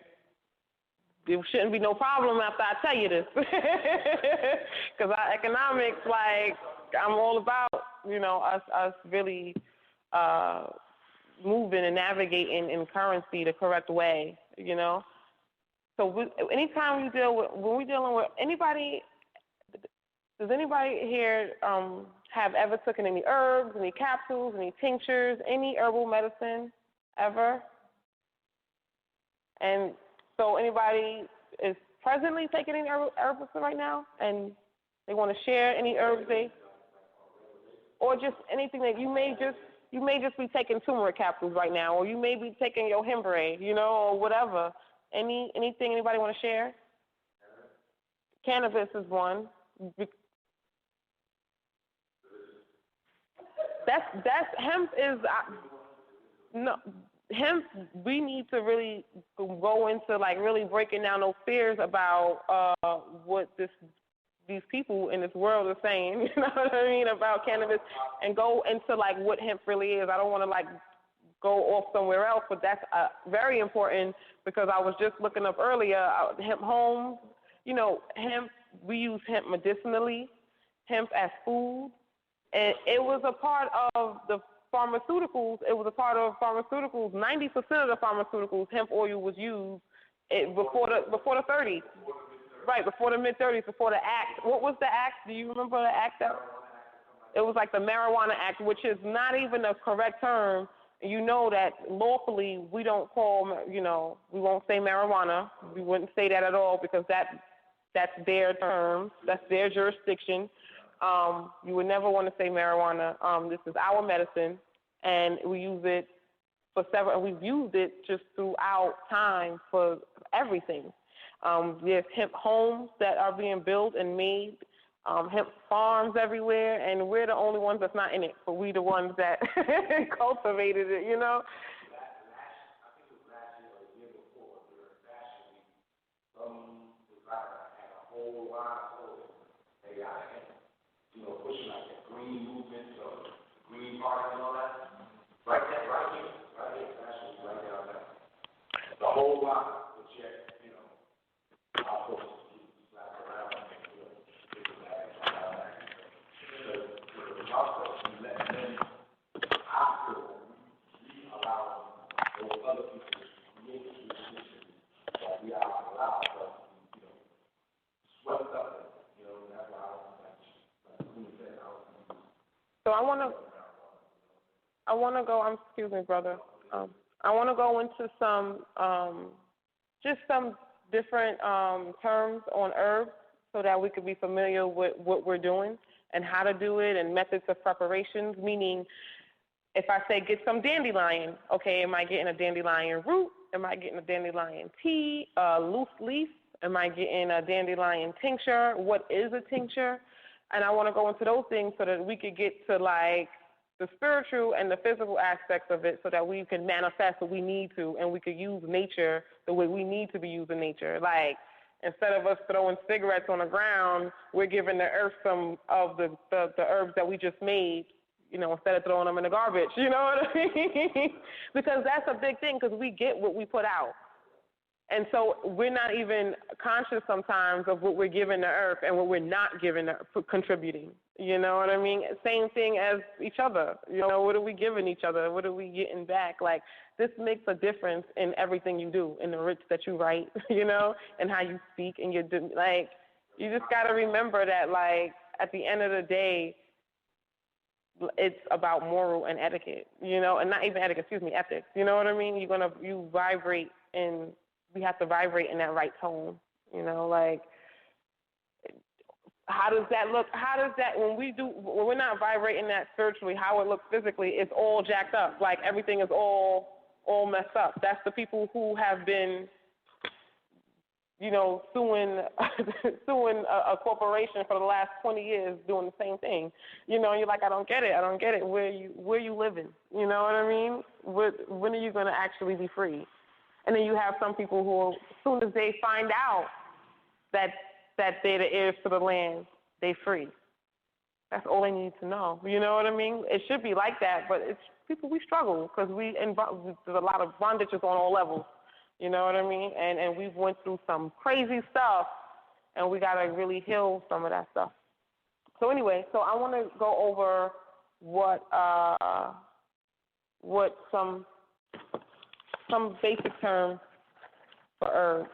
S2: there shouldn't be no problem after I tell you this. Because our economics, like, I'm all about, us really moving and navigating in currency the correct way, So anytime when we're dealing with anybody, does anybody here have ever taken any herbs, any capsules, any tinctures, any herbal medicine ever? And so anybody is presently taking any herbs right now, and they want to share any herbs or just anything that you may just be taking turmeric capsules right now, or you may be taking your hembre, or whatever. Anything anybody want to share? Cannabis is one. that's hemp is no hemp. We need to really go into like really breaking down those fears about what these people in this world are saying. You know what I mean about cannabis, and go into like what hemp really is. I don't want to like go off somewhere else, but that's very important because I was just looking up earlier hemp homes. You know, hemp. We use hemp medicinally, hemp as food, and it was a part of the pharmaceuticals. It was a part of pharmaceuticals. 90% of the pharmaceuticals, hemp oil was used before the 30s, right? Before the mid-30s, before the act. What was the act? Do you remember the act? It was like the Marijuana Act, which is not even a correct term. You know that lawfully we don't call, we won't say marijuana. We wouldn't say that at all because that's their term. That's their jurisdiction. You would never want to say marijuana. This is our medicine, and we use it for several. And we've used it just throughout time for everything. There's hemp homes that are being built and made, hemp farms everywhere, and we're the only ones that's not in it. But we the ones that cultivated it.
S3: Pushing like the green movement, so the green party and all that. Right here, actually, right down there. The whole lot, but yet, our folks keep slapping around and this and that. The process, we let them after we allow those other people to create the position that we are allowed to, swept up. That's why
S2: So I want to go. Excuse me, brother. I want to go into some just some different terms on herbs so that we could be familiar with what we're doing and how to do it and methods of preparations. Meaning, if I say get some dandelion, okay, am I getting a dandelion root? Am I getting a dandelion tea, loose leaf? Am I getting a dandelion tincture? What is a tincture? And I want to go into those things so that we could get to like the spiritual and the physical aspects of it so that we can manifest what we need to and we could use nature the way we need to be using nature. Like instead of us throwing cigarettes on the ground, we're giving the earth some of the herbs that we just made, instead of throwing them in the garbage. You know what I mean? Because that's a big thing because we get what we put out. And so we're not even conscious sometimes of what we're giving the earth and what we're not giving, contributing. You know what I mean? Same thing as each other. What are we giving each other? What are we getting back? Like, this makes a difference in everything you do, in the writs that you write, and how you speak. And you just got to remember that, like, at the end of the day, it's about moral and etiquette, and not even etiquette, ethics. You know what I mean? You vibrate in. We have to vibrate in that right tone, like how does that look? How does that, when we're not vibrating that spiritually, how it looks physically, it's all jacked up. Like everything is all messed up. That's the people who have been, suing a corporation for the last 20 years doing the same thing. You're like, I don't get it. Where you living? You know what I mean? When are you going to actually be free? And then you have some people who, as soon as they find out that they're the heirs to the land, they free. That's all they need to know. You know what I mean? It should be like that, but it's people, we struggle because there's a lot of bondages on all levels. You know what I mean? And we've went through some crazy stuff, and we got to really heal some of that stuff. So anyway, I want to go over what some basic terms for herbs.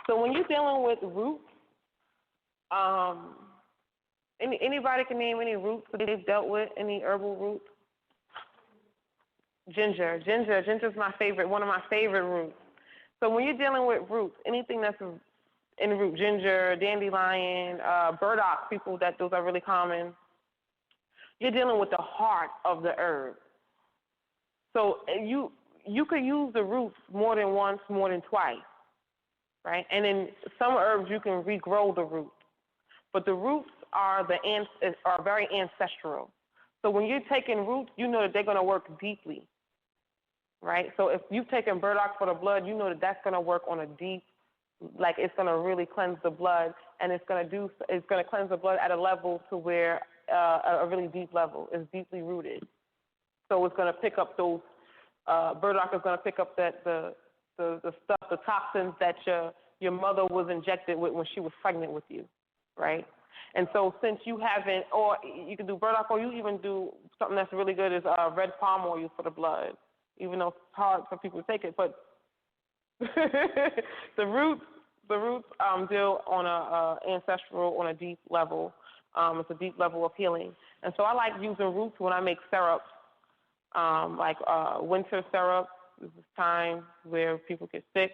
S2: So when you're dealing with roots, anybody can name any roots that they've dealt with, any herbal roots? Ginger's my favorite, one of my favorite roots. So when you're dealing with roots, anything that's in root, ginger, dandelion, burdock, those are really common. You're dealing with the heart of the herb. So you could use the roots more than once, more than twice, right? And in some herbs, you can regrow the roots. But the roots are very ancestral. So when you're taking roots, you know that they're going to work deeply, right? So if you've taken burdock for the blood, you know that that's going to work on a deep, like it's going to really cleanse the blood, and it's going to cleanse the blood at a level to where a really deep level is deeply rooted. So it's going to pick up those. Burdock is going to pick up the stuff, the toxins that your mother was injected with when she was pregnant with you, right? And so since you haven't, or you can do burdock, or you even do something that's really good is red palm oil for the blood, even though it's hard for people to take it. But the roots deal on a ancestral, on a deep level. It's a deep level of healing. And so I like using roots when I make syrups, like winter syrup. This is time where people get sick.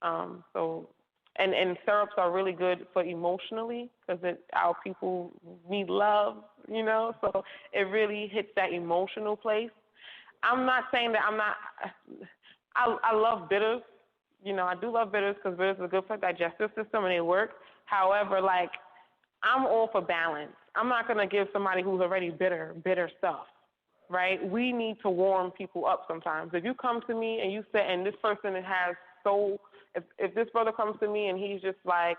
S2: And syrups are really good for emotionally because our people need love, you know, so it really hits that emotional place. I'm not saying that I love bitters. You know, I do love bitters because bitters are good for the digestive system and they work. However, like, I'm all for balance. I'm not going to give somebody who's already bitter stuff, right? We need to warm people up sometimes. If you come to me and you say, and this person has if this brother comes to me and he's just like,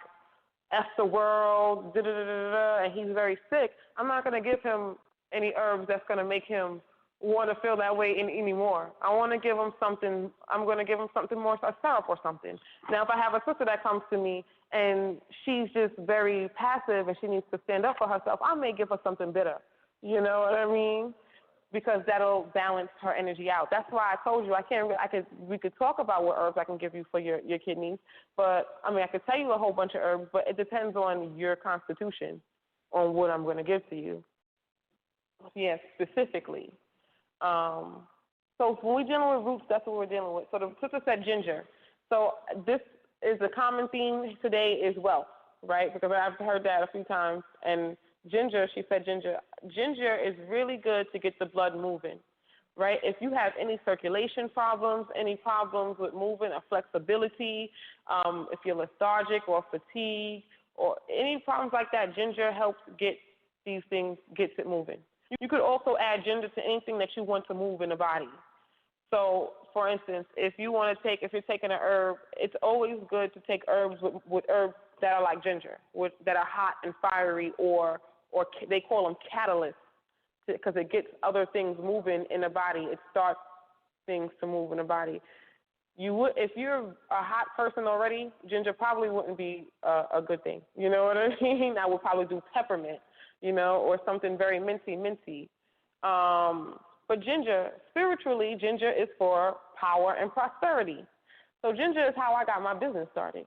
S2: F the world, and he's very sick, I'm not going to give him any herbs that's going to make him want to feel that way anymore. I want to give him something. I'm going to give him something more, a syrup or something. Now, if I have a sister that comes to me and she's just very passive and she needs to stand up for herself, I may give her something bitter. You know what I mean? Because that'll balance her energy out. That's why I told you we could talk about what herbs I can give you for your kidneys, but I mean I could tell you a whole bunch of herbs, but it depends on your constitution, on what I'm going to give to you. Yes, specifically. So when we're dealing with roots, that's what we're dealing with. So the sister said ginger. So this is a common theme today is wealth, right? Because I've heard that a few times. And ginger, she said ginger. Ginger is really good to get the blood moving, right? If you have any circulation problems, any problems with moving or flexibility, if you're lethargic or fatigued or any problems like that, ginger helps get these things, gets it moving. You could also add ginger to anything that you want to move in the body. So, for instance, if you're taking an herb, it's always good to take herbs with herbs that are like ginger, that are hot and fiery, or they call them catalysts, because it gets other things moving in the body. It starts things to move in the body. If you're a hot person already, ginger probably wouldn't be a good thing. You know what I mean? I would probably do peppermint, you know, or something very minty. But ginger, spiritually, ginger is for power and prosperity. So ginger is how I got my business started.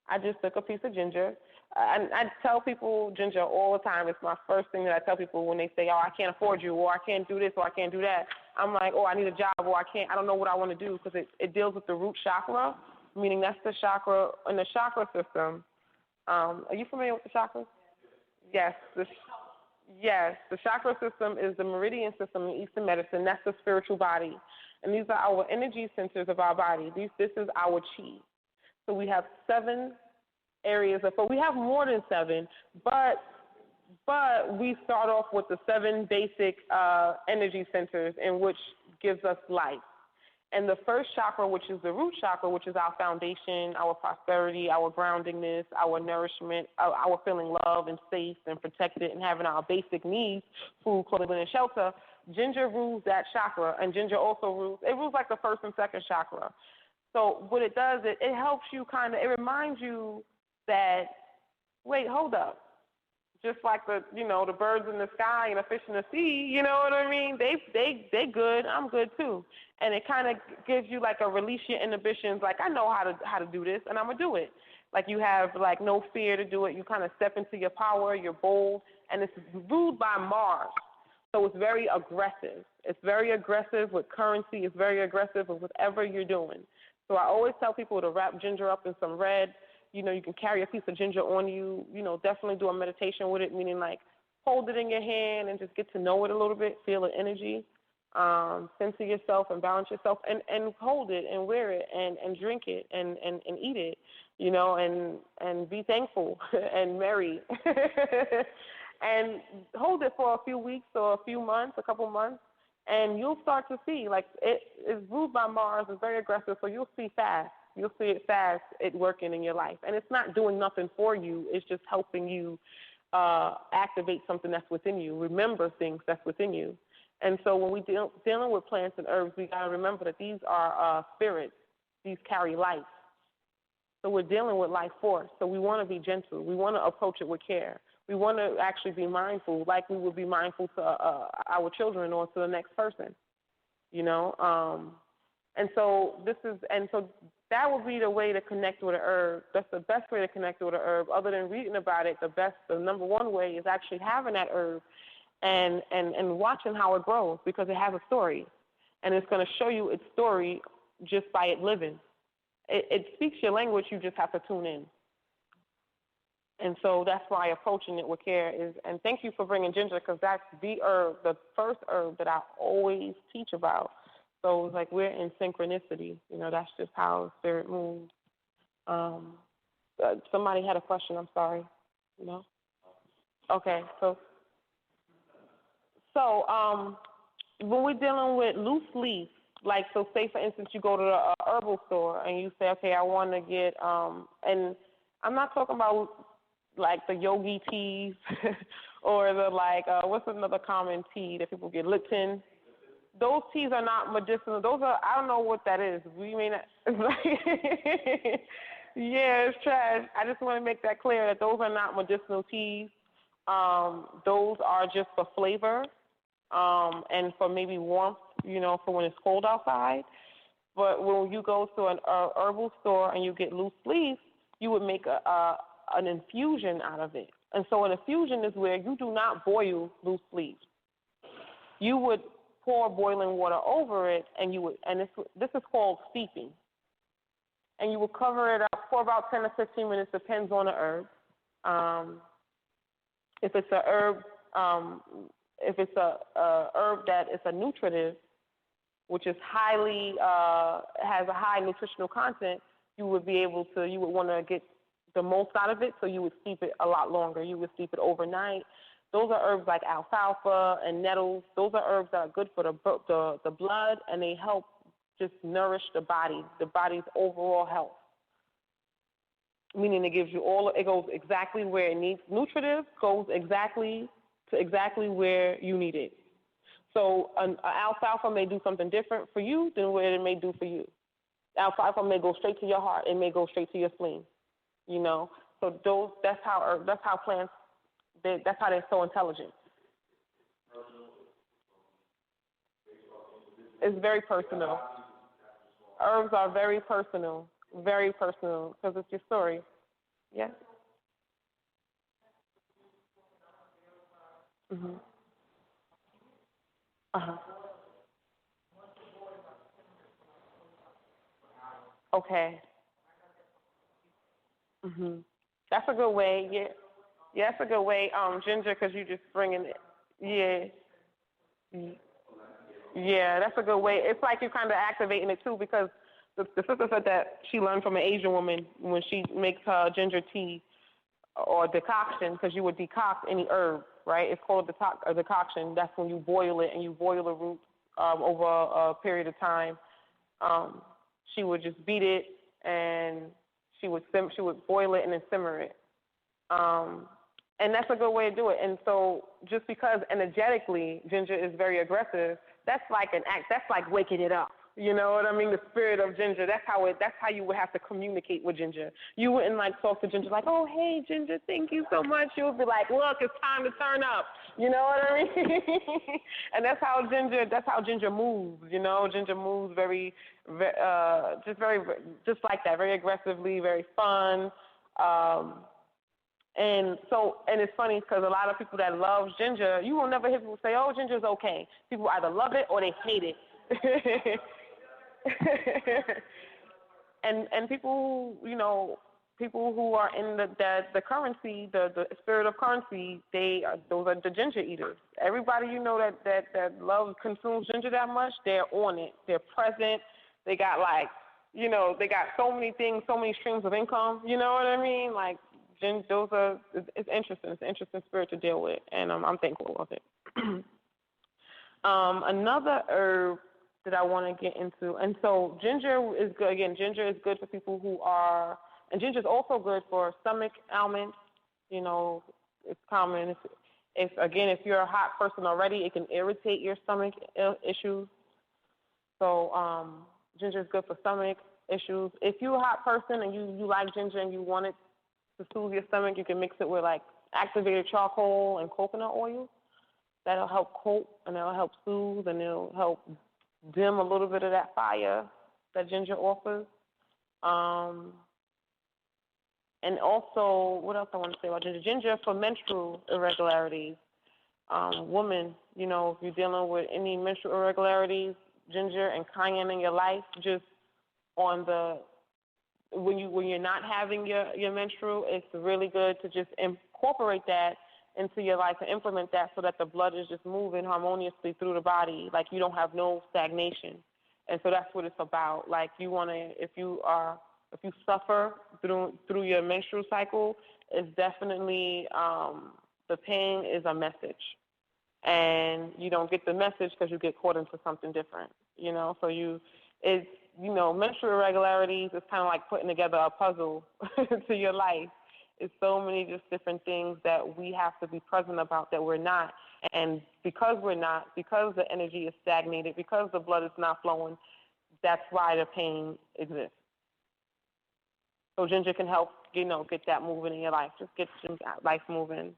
S2: I just took a piece of ginger. I tell people ginger all the time. It's my first thing that I tell people when they say, oh, I can't afford you, or I can't do this, or I can't do that. I'm like, oh, I need a job, or I don't know what I want to do, because it deals with the root chakra, meaning that's the chakra in the chakra system. Are you familiar with the chakras? Yes. Yes, the chakra system is the meridian system in Eastern medicine. That's the spiritual body. And these are our energy centers of our body. This is our chi. So we have 7 areas. But we have more than 7, but we start off with the 7 basic energy centers in which gives us life. And the first chakra, which is the root chakra, which is our foundation, our prosperity, our groundingness, our nourishment, our feeling loved and safe and protected and having our basic needs, food, clothing, and shelter, ginger rules that chakra, and ginger also rules like the first and second chakra. So what it does, it helps you it reminds you that, wait, hold up. Just like the birds in the sky and the fish in the sea, you know what I mean? They good. I'm good too. And it kind of gives you like a release your inhibitions. Like, I know how to do this, and I'm gonna do it. Like, you have like no fear to do it. You kind of step into your power. You're bold, and it's ruled by Mars, so it's very aggressive. It's very aggressive with currency. It's very aggressive with whatever you're doing. So I always tell people to wrap ginger up in some red. You know, you can carry a piece of ginger on you. You know, definitely do a meditation with it, meaning like hold it in your hand and just get to know it a little bit, feel the energy, center yourself and balance yourself, and hold it and wear it and drink it and eat it. and be thankful and merry. And hold it for a few weeks or a few months, a couple months, and you'll start to see, like, it is ruled by Mars, it's very aggressive, so you'll see fast. You'll see it fast, it working in your life. And it's not doing nothing for you, it's just helping you activate something that's within you, remember things that's within you. And so when we dealing with plants and herbs, we got to remember that these are spirits. These carry life. So we're dealing with life force. So we want to be gentle. We want to approach it with care. We want to actually be mindful, like we would be mindful to our children or to the next person, And so that would be the way to connect with an herb. That's the best way to connect with an herb. Other than reading about it, the number one way is actually having that herb and watching how it grows, because it has a story, and it's going to show you its story just by it living. It speaks your language. You just have to tune in. And so that's why approaching it with care is, and thank you for bringing ginger, because that's the herb, the first herb that I always teach about. So it's like we're in synchronicity. That's just how spirit moves. Somebody had a question. I'm sorry. Okay. So when we're dealing with loose leaf, like, so say, for instance, you go to the herbal store and you say, okay, I want to get, and I'm not talking about, like, the yogi teas or the, like, what's another common tea that people get, Lipton. Those teas are not medicinal. Those are, I don't know what that is. We mean, it's like, yeah, it's trash. I just want to make that clear that those are not medicinal teas. Those are just for flavor and for maybe warmth, for when it's cold outside. But when you go to an herbal store and you get loose leaf, you would make an infusion out of it. And so an infusion is where you do not boil loose leaf. You would pour boiling water over it, and this is called steeping. And you will cover it up for about 10 to 15 minutes, depends on the herb. If it's a herb, if it's a herb that is a nutritive, which is has a high nutritional content, you would want to get the most out of it, so you would steep it a lot longer. You would steep it overnight. Those are herbs like alfalfa and nettles. Those are herbs that are good for the blood, and they help just nourish the body's overall health. Meaning it gives you it goes exactly where it needs. Nutritive goes exactly where you need it. So an alfalfa may do something different for you than what it may do for you. Alfalfa may go straight to your heart. It may go straight to your spleen. So that's how plants. That's how they're so intelligent. It's very personal. Herbs are very personal, because it's your story. Yes. Mhm. Okay. That's a good way. Yeah. Yeah, that's a good way, ginger, because you just bringing it. Yeah, that's a good way. It's like you're kind of activating it, too, because the sister said that she learned from an Asian woman when she makes her ginger tea or decoction, because you would decoct any herb, right? It's called a decoction. That's when you boil it, and you boil the root over a period of time. She would just beat it, and she would boil it and then simmer it. And that's a good way to do it. And so just because energetically ginger is very aggressive, that's like an act. That's like waking it up. You know what I mean? The spirit of ginger. That's how you would have to communicate with ginger. You wouldn't like talk to ginger like, oh, hey, ginger, thank you so much. You would be like, look, it's time to turn up. You know what I mean? And that's how ginger moves. Ginger moves just like that, very aggressively, very fun. And it's funny because a lot of people that love ginger, you will never hear people say, oh, ginger's okay. People either love it or they hate it. and people, people who are in the currency, the spirit of currency, those are the ginger eaters. Everybody that loves, consumes ginger that much, they're on it. They're present. They got like you know, they got so many things, so many streams of income. You know what I mean? Like, those are, it's interesting. It's an interesting spirit to deal with, and I'm thankful of it. Another herb that I want to get into, and so ginger is good. Again, ginger is good for people who are, and ginger is also good for stomach ailments. You know, it's common. If you're a hot person already, it can irritate your stomach issues. So ginger is good for stomach issues. If you're a hot person and you like ginger and you want it to soothe your stomach, you can mix it with like activated charcoal and coconut oil. That'll help coat and it'll help soothe and it'll help dim a little bit of that fire that ginger offers. And also, what else I want to say about ginger? Ginger for menstrual irregularities. Women, you know, if you're dealing with any menstrual irregularities, ginger and cayenne in your life, just on the when you're not having your menstrual, it's really good to just incorporate that into your life and implement that so that the blood is just moving harmoniously through the body, like you don't have no stagnation. And so that's what it's about. Like if you suffer through your menstrual cycle, it's definitely the pain is a message. And you don't get the message because you get caught into something different, you know. So menstrual irregularities is kind of like putting together a puzzle to your life. It's so many just different things that we have to be present about that we're not. And because we're not, because the energy is stagnated, because the blood is not flowing, that's why the pain exists. So ginger can help, you know, get that moving in your life. Just get your life moving.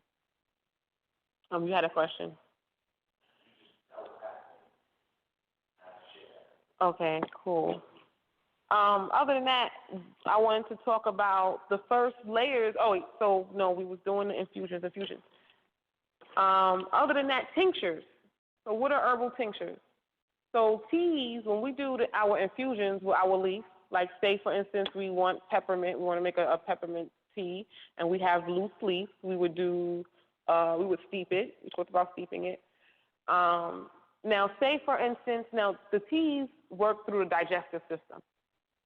S2: You had a question. Okay, cool. Other than that, I wanted to talk about the first layers. We was doing the infusions. Other than that, tinctures. So what are herbal tinctures? So teas, when we do our infusions with our leaf, like say for instance we want peppermint, we want to make a peppermint tea, and we have loose leaf, we would steep it. We talked about steeping it. Now say for instance, the teas work through the digestive system.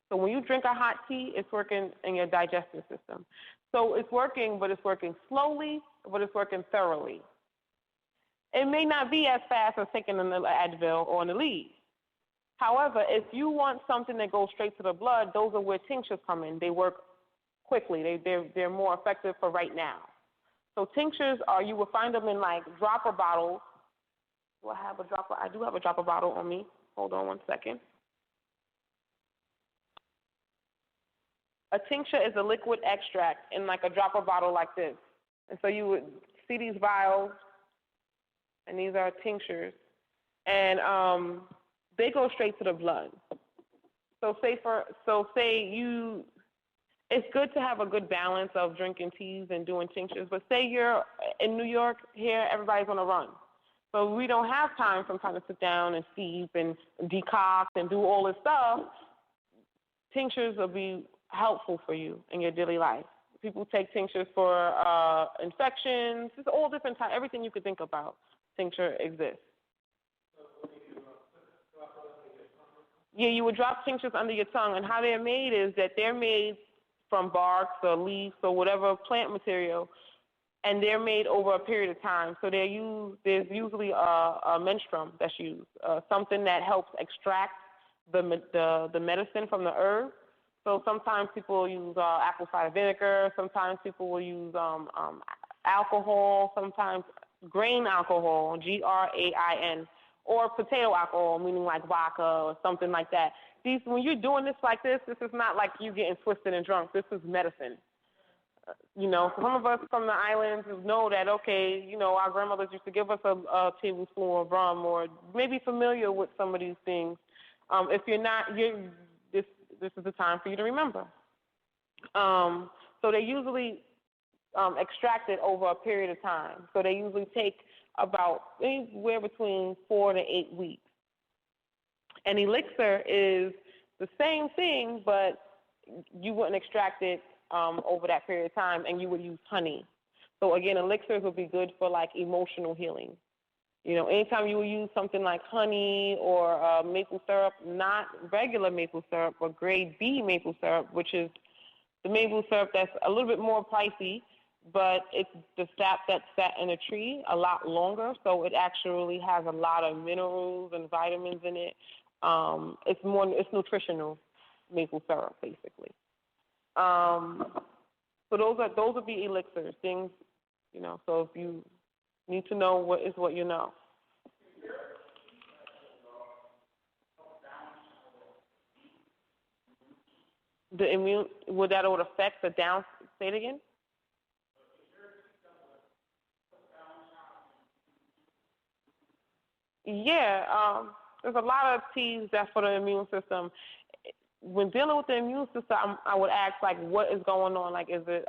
S2: So when you drink a hot tea, it's working in your digestive system. So it's working, but it's working slowly, but it's working thoroughly. It may not be as fast as taking an Advil or an Aleve. However, if you want something that goes straight to the blood, those are where tinctures come in. They work quickly. They're more effective for right now. So tinctures you will find them in like dropper bottles. I do have a dropper bottle on me. Hold on one second. A tincture is a liquid extract in like a dropper bottle like this. And so you would see these vials, and these are tinctures. And they go straight to the blood. It's good to have a good balance of drinking teas and doing tinctures. But say you're in New York, here everybody's on a run. So we don't have time sometimes to sit down and steep and decoct and do all this stuff. Tinctures will be helpful for you in your daily life. People take tinctures for infections. It's all different types. Everything you could think about, tincture exists. Yeah, you would drop tinctures under your tongue, and how they're made is that they're made from barks or leaves or whatever plant material, and they're made over a period of time. So there's usually a menstruum that's used, something that helps extract the medicine from the herb. So sometimes people will use apple cider vinegar. Sometimes people will use alcohol. Sometimes grain alcohol, GRAIN, or potato alcohol, meaning like vodka or something like that. When you're doing this like this is not like you getting twisted and drunk. This is medicine. Some of us from the islands know that, okay, our grandmothers used to give us a tablespoon of rum, or maybe familiar with some of these things. If you're not, this is the time for you to remember. So they usually extract it over a period of time. So they usually take about anywhere between 4 to 8 weeks. An elixir is the same thing, but you wouldn't extract it over that period of time, and you would use honey. So again, elixirs would be good for like emotional healing. You know, anytime you use something like honey or maple syrup, not regular maple syrup, but grade B maple syrup, which is the maple syrup that's a little bit more pricey, but it's the sap that's sat in a tree a lot longer, so it actually has a lot of minerals and vitamins in it. It's nutritional maple syrup, basically. So those would be elixirs, things, you know. So if you need to know what is what you know. The immune, would affect the down? Say it again. Yeah, there's a lot of teas that's for the immune system. When dealing with the immune system, I would ask, like, what is going on? Like, is it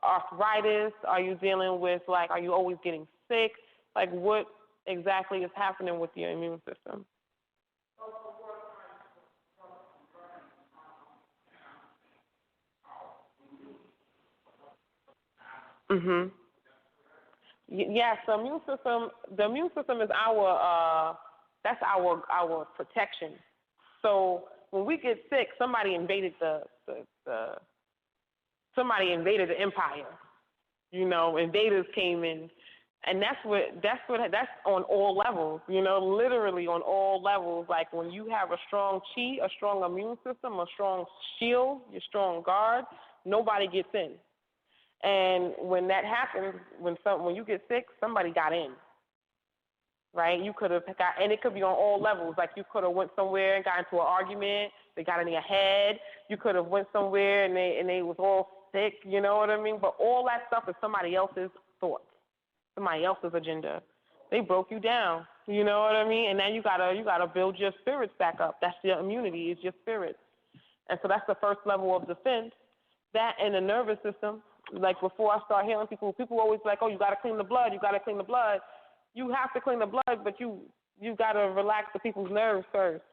S2: arthritis? Are you dealing with, like, are you always getting sick? Like, what exactly is happening with your immune system? Mhm. Yes, the immune system. The immune system is that's our protection. So when we get sick, somebody invaded somebody invaded the empire. You know, invaders came in, and that's on all levels. You know, literally on all levels. Like when you have a strong chi, a strong immune system, a strong shield, your strong guard, nobody gets in. And when that happens, when you get sick, somebody got in, right? You could have got, and it could be on all levels. Like you could have went somewhere and got into an argument. They got in your head. You could have went somewhere and they was all sick. You know what I mean? But all that stuff is somebody else's thoughts, somebody else's agenda. They broke you down. You know what I mean? And now you gotta build your spirits back up. That's your immunity. Is your spirits. And so that's the first level of defense. That and the nervous system. Like before I start healing people always like, oh, you got to clean the blood. You got to clean the blood. You have to clean the blood, but you got to relax the people's nerves first,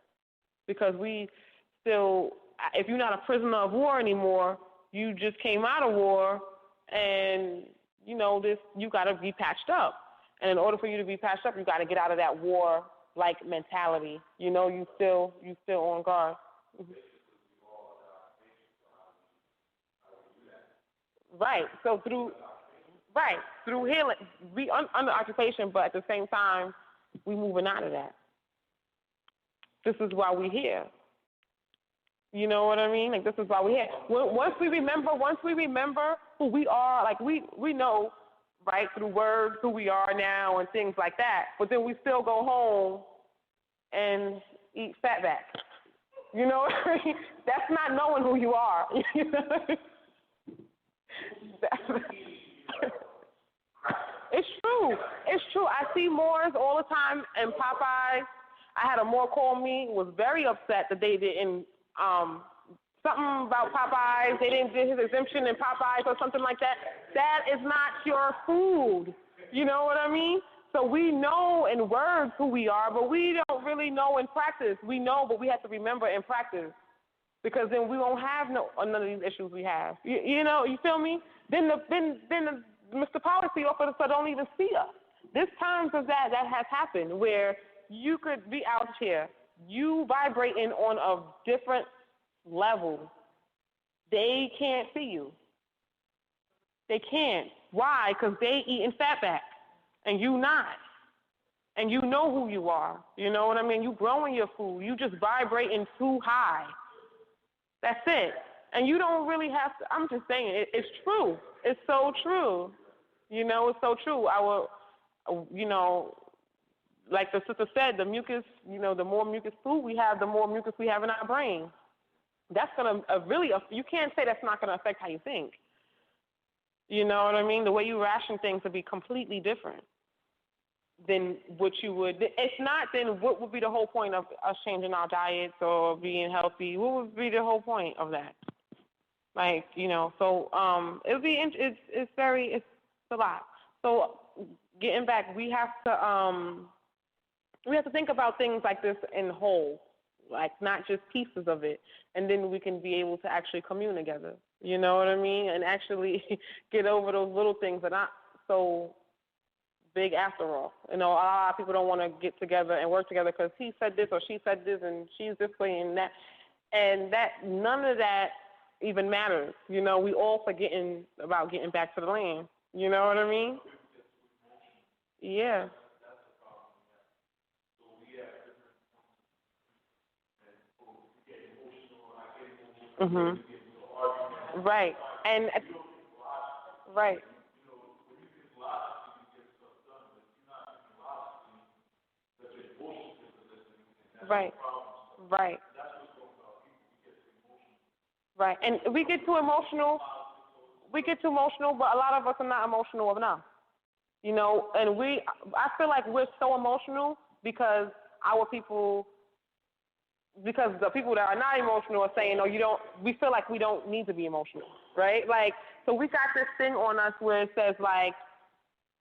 S2: because we still, if you're not a prisoner of war anymore, you just came out of war, and you know this. You got to be patched up, and in order for you to be patched up, you got to get out of that war-like mentality. You know, you still on guard. Mm-hmm. Right. So through healing, we under occupation, but at the same time, we moving out of that. This is why we're here. You know what I mean? Like this is why we're here. Once we remember who we are, like we know, right, through words who we are now and things like that. But then we still go home and eat fatback. You know what I mean? That's not knowing who you are. You know? It's true. It's true. I see Moors all the time in Popeyes. I had a Moor call me, was very upset that they didn't, something about Popeyes, they didn't get his exemption in Popeyes or something like that. That is not your food. You know what I mean? So we know in words who we are, but we don't really know in practice. We know, but we have to remember in practice, because then we won't have none of these issues we have. You know, you feel me? Then the Mr. Policy Officer don't even see us. There's times of that has happened where you could be out here, you vibrating on a different level. They can't see you. They can't. Why? Because they eating fatback, and you not. And you know who you are. You know what I mean? You growing your food. You just vibrating too high. That's it. And you don't really have to, I'm just saying, it's true. It's so true. You know, it's so true. You know, like the sister said, the mucus, you know, the more mucus food we have, the more mucus we have in our brain. That's going to really, you can't say that's not going to affect how you think. You know what I mean? The way you ration things would be completely different than what you would. If not, then what would be the whole point of us changing our diets or being healthy? What would be the whole point of that? Like, you know, so it would be, it's a lot. So getting back, we have to think about things like this in whole, like not just pieces of it, and then we can be able to actually commune together. You know what I mean? And actually get over those little things that are not so big after all. You know, a lot of people don't want to get together and work together because he said this or she said this and she's this way and that. And that none of that even matters. You know, we all forgetting about getting back to the land. You know what I mean? Yeah. Mhm. Right. And right. Right. Right. Right. And we get too emotional. We get too emotional, but a lot of us are not emotional enough. You know, and I feel like we're so emotional because because the people that are not emotional are saying, no, we feel like we don't need to be emotional, right? Like, so we got this thing on us where it says, like,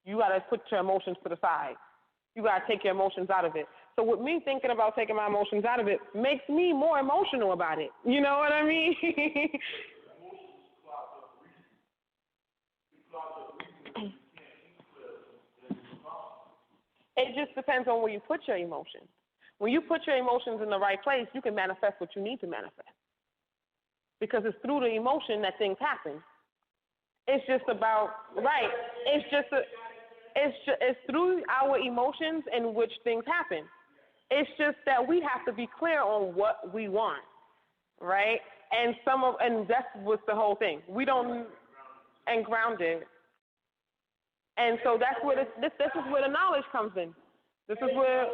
S2: you got to put your emotions to the side. You got to take your emotions out of it. So with me thinking about taking my emotions out of it makes me more emotional about it. You know what I mean? It just depends on where you put your emotions. When you put your emotions in the right place, you can manifest what you need to manifest. Because it's through the emotion that things happen. It's just about, right, it's through our emotions in which things happen. It's just that we have to be clear on what we want, right? And that's what's the whole thing. We don't, and grounded. And so that's where this is where the knowledge comes in. This is where.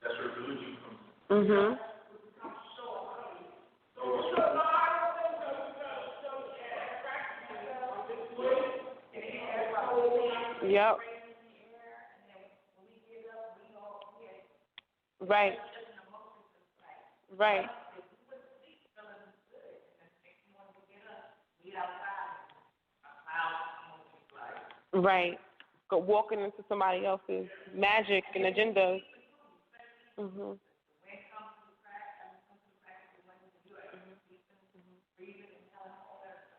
S3: That's where religion comes in.
S2: Mhm. Yep. Right. Right. Right. Go walking into somebody else's magic and agendas. Mhm.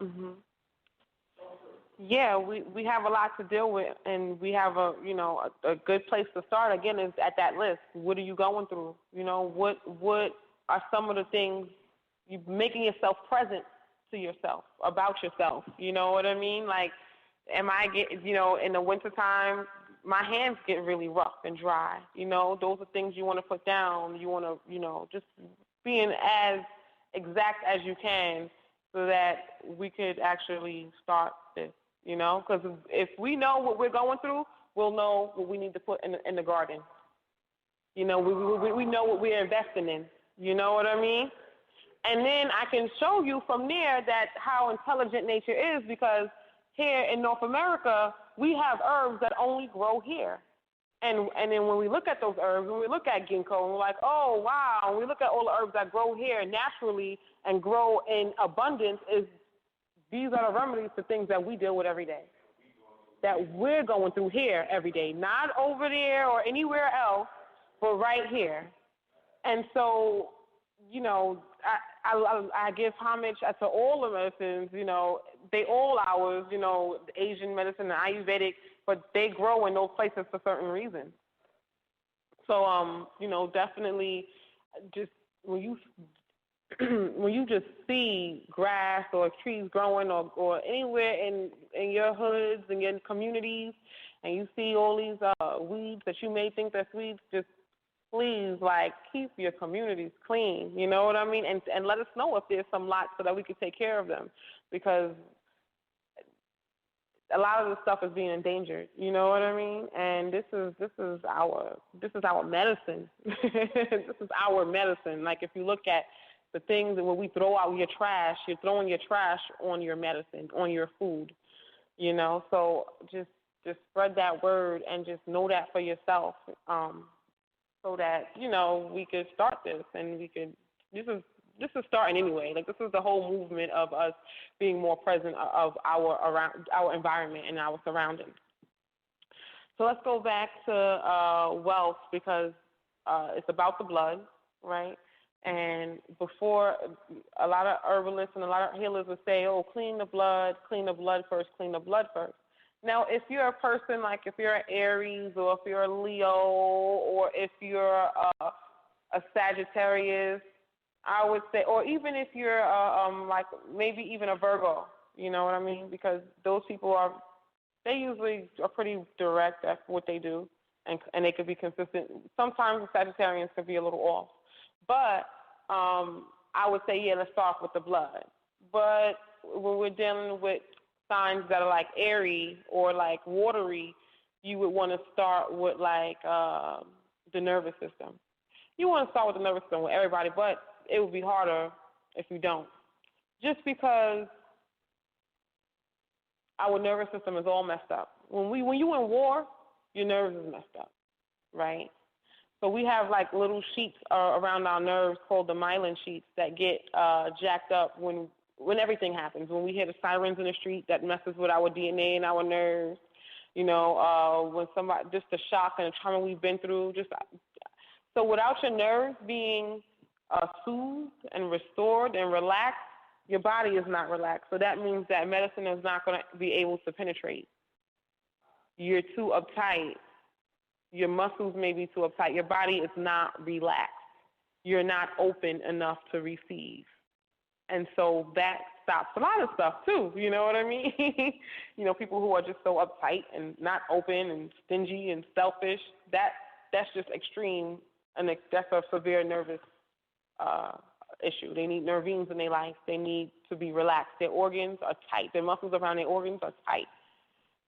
S2: Mhm. Yeah, we have a lot to deal with, and we have a good place to start. Again, is at that list. What are you going through? You know, what are some of the things you making yourself present to yourself about yourself? You know what I mean? Like, am I in the wintertime, my hands get really rough and dry. You know, those are things you want to put down. You want to just being as exact as you can so that we could actually start this. You know, because if we know what we're going through, we'll know what we need to put in the garden. You know, we know what we're investing in. You know what I mean? And then I can show you from there that how intelligent nature is, because here in North America, we have herbs that only grow here. And then when we look at those herbs, when we look at ginkgo, and we're like, oh, wow, and we look at all the herbs that grow here naturally and grow in abundance, these are the remedies to things that we deal with every day, that we're going through here every day, not over there or anywhere else, but right here. And so, I give homage to all the medicines, they all ours, the Asian medicine, the Ayurvedic, but they grow in those places for certain reasons. So, definitely just when you just see grass or trees growing or anywhere in your hoods and your communities, and you see all these weeds that you may think that's weeds, just please, keep your communities clean. You know what I mean? And let us know if there's some lots so that we can take care of them, because a lot of the stuff is being endangered. You know what I mean? And this is our medicine. This is our medicine. Like, if you look at the things that when we throw out your trash, you're throwing your trash on your medicine, on your food. So just spread that word and just know that for yourself. So that, we could start this and this is this is starting anyway. Like, this is the whole movement of us being more present of our environment and our surroundings. So let's go back to wealth, because it's about the blood, right? And before, a lot of herbalists and a lot of healers would say, oh, clean the blood first, clean the blood first. Now, if you're a person, like if you're an Aries or if you're a Leo or if you're a Sagittarius, I would say, or even if you're like maybe even a Virgo, you know what I mean? Because those people they usually are pretty direct at what they do, and they could be consistent. Sometimes the Sagittarians could be a little off. But I would say, yeah, let's start with the blood. But when we're dealing with signs that are like airy or like watery, you would want to start with like the nervous system. You want to start with the nervous system with everybody, but it would be harder if you don't. Just because our nervous system is all messed up. When you in war, your nerves is messed up, right? So we have like little sheets around our nerves called the myelin sheets that get jacked up when everything happens. When we hear the sirens in the street, that messes with our DNA and our nerves. You know, when somebody, just the shock and the trauma we've been through. So without your nerves being soothed and restored and relaxed, your body is not relaxed. So that means that medicine is not going to be able to penetrate. You're too uptight. Your muscles may be too uptight. Your body is not relaxed. You're not open enough to receive. And so that stops a lot of stuff too, you know what I mean? You know, people who are just so uptight and not open and stingy and selfish, that's just extreme, and that's a severe nervous issue. They need nervines in their life. They need to be relaxed. Their organs are tight. Their muscles around their organs are tight,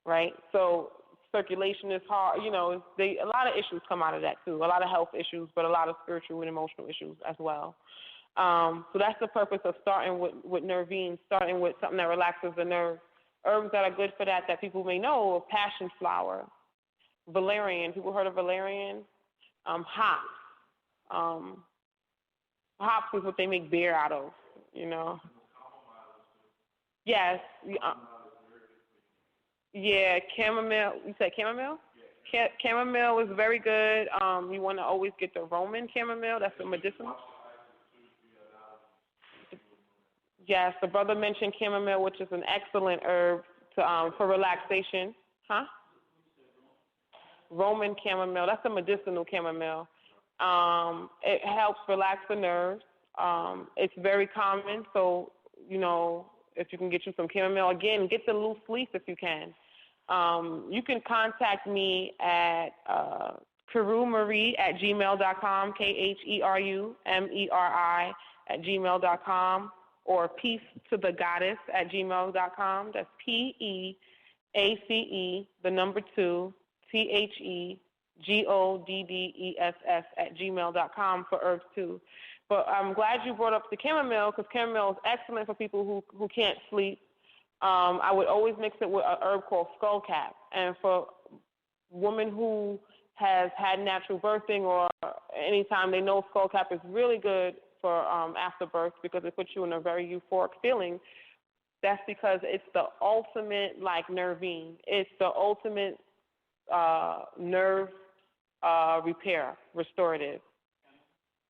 S2: right? So circulation is hard. You know, a lot of issues come out of that too. A lot of health issues, but a lot of spiritual and emotional issues as well. So that's the purpose of starting with nervines, starting with something that relaxes the nerve. Herbs that are good for that people may know are passion flower, valerian. People heard of valerian? Hops. Hops is what they make beer out of, you know. Yes. Yeah, chamomile. You said chamomile? Chamomile is very good. You want to always get the Roman chamomile. That's the medicinal. Yes, the brother mentioned chamomile, which is an excellent herb for relaxation. Huh? Roman chamomile. That's a medicinal chamomile. It helps relax the nerves. It's very common, so, you know, if you can get you some chamomile, again, get the loose leaf if you can. You can contact me at KheruMerie@gmail.com, KheruMeri@gmail.com, or peace to the goddess@gmail.com. That's PEACE, the number 2, THEGODDESS@gmail.com for herbs too. But I'm glad you brought up the chamomile, because chamomile is excellent for people who can't sleep. I would always mix it with an herb called skullcap. And for women who has had natural birthing or anytime, they know skullcap is really good for after birth, because it puts you in a very euphoric feeling. That's because it's the ultimate, like, nervine. It's the ultimate nerve repair, restorative.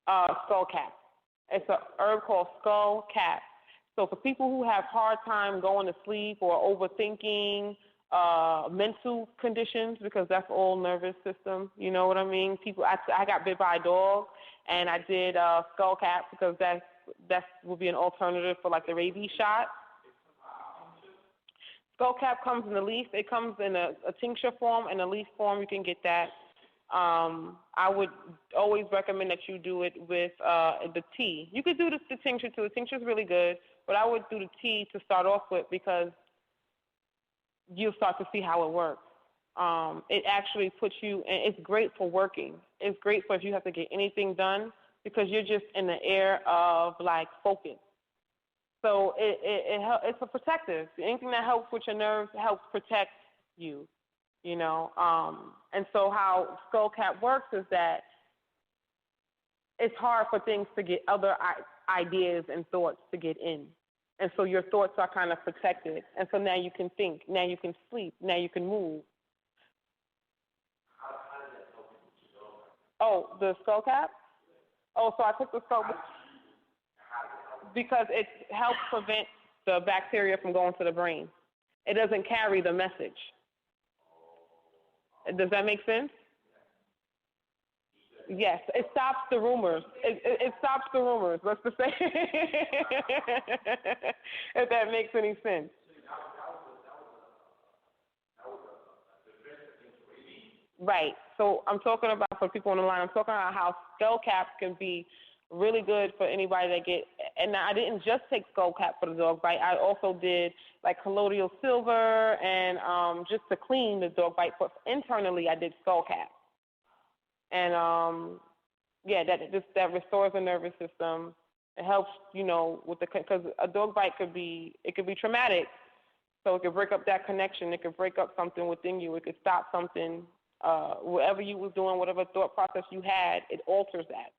S2: Skullcap. It's a herb called skullcap. So for people who have hard time going to sleep or overthinking, mental conditions, because that's all nervous system, you know what I mean? I got bit by a dog, and I did skullcap because that would be an alternative for like the rabies shot. Skullcap comes in a leaf. It comes in a tincture form and a leaf form. You can get that. I would always recommend that you do it with the tea. You could do the tincture too. The tincture is really good, but I would do the tea to start off with, because you'll start to see how it works. It actually puts you, and it's great for working. It's great for if you have to get anything done, because you're just in the air of like focus. So it's a protective. Anything that helps with your nerves helps protect you, you know. And so how skullcap works is that it's hard for things to get ideas and thoughts to get in. And so your thoughts are kind of protected. And so now you can think, now you can sleep, now you can move. Oh, the skull cap? Oh, so I took the skull because it helps prevent the bacteria from going to the brain. It doesn't carry the message. Does that make sense? Yes, it stops the rumors. It stops the rumors, let's just say, if that makes any sense. Right. So I'm talking about, for people on the line, I'm talking about how skull caps can be really good for anybody that get, and I didn't just take skull cap for the dog bite. I also did like colloidal silver and just to clean the dog bite. But internally, I did skull cap. And, that restores the nervous system. It helps, with because a dog bite could be traumatic. So it could break up that connection. It could break up something within you. It could stop something, whatever you was doing, whatever thought process you had, it alters that.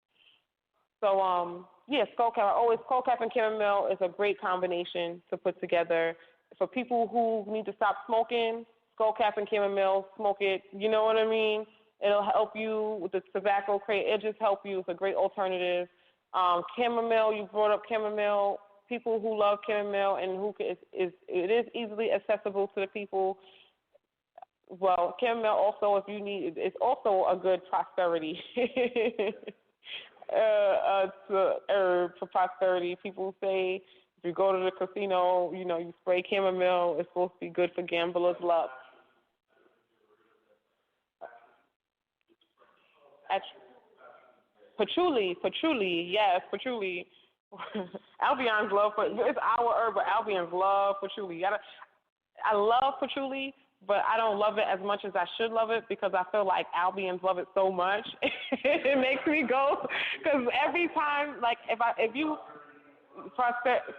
S2: So, skull cap and chamomile is a great combination to put together. For people who need to stop smoking, skull cap and chamomile, smoke it, you know what I mean? It'll help you with the tobacco crate. It'll just help you. It's a great alternative. Chamomile, you brought up chamomile. People who love chamomile and it is easily accessible to the people. Well, chamomile also, if you need, it's also a good prosperity herb for prosperity. People say if you go to the casino, you spray chamomile. It's supposed to be good for gamblers' luck. Patchouli, yes, patchouli. Albions love it's our herb, but Albions love patchouli. I love patchouli, but I don't love it as much as I should love it because I feel like Albions love it so much. It makes me go because every time, like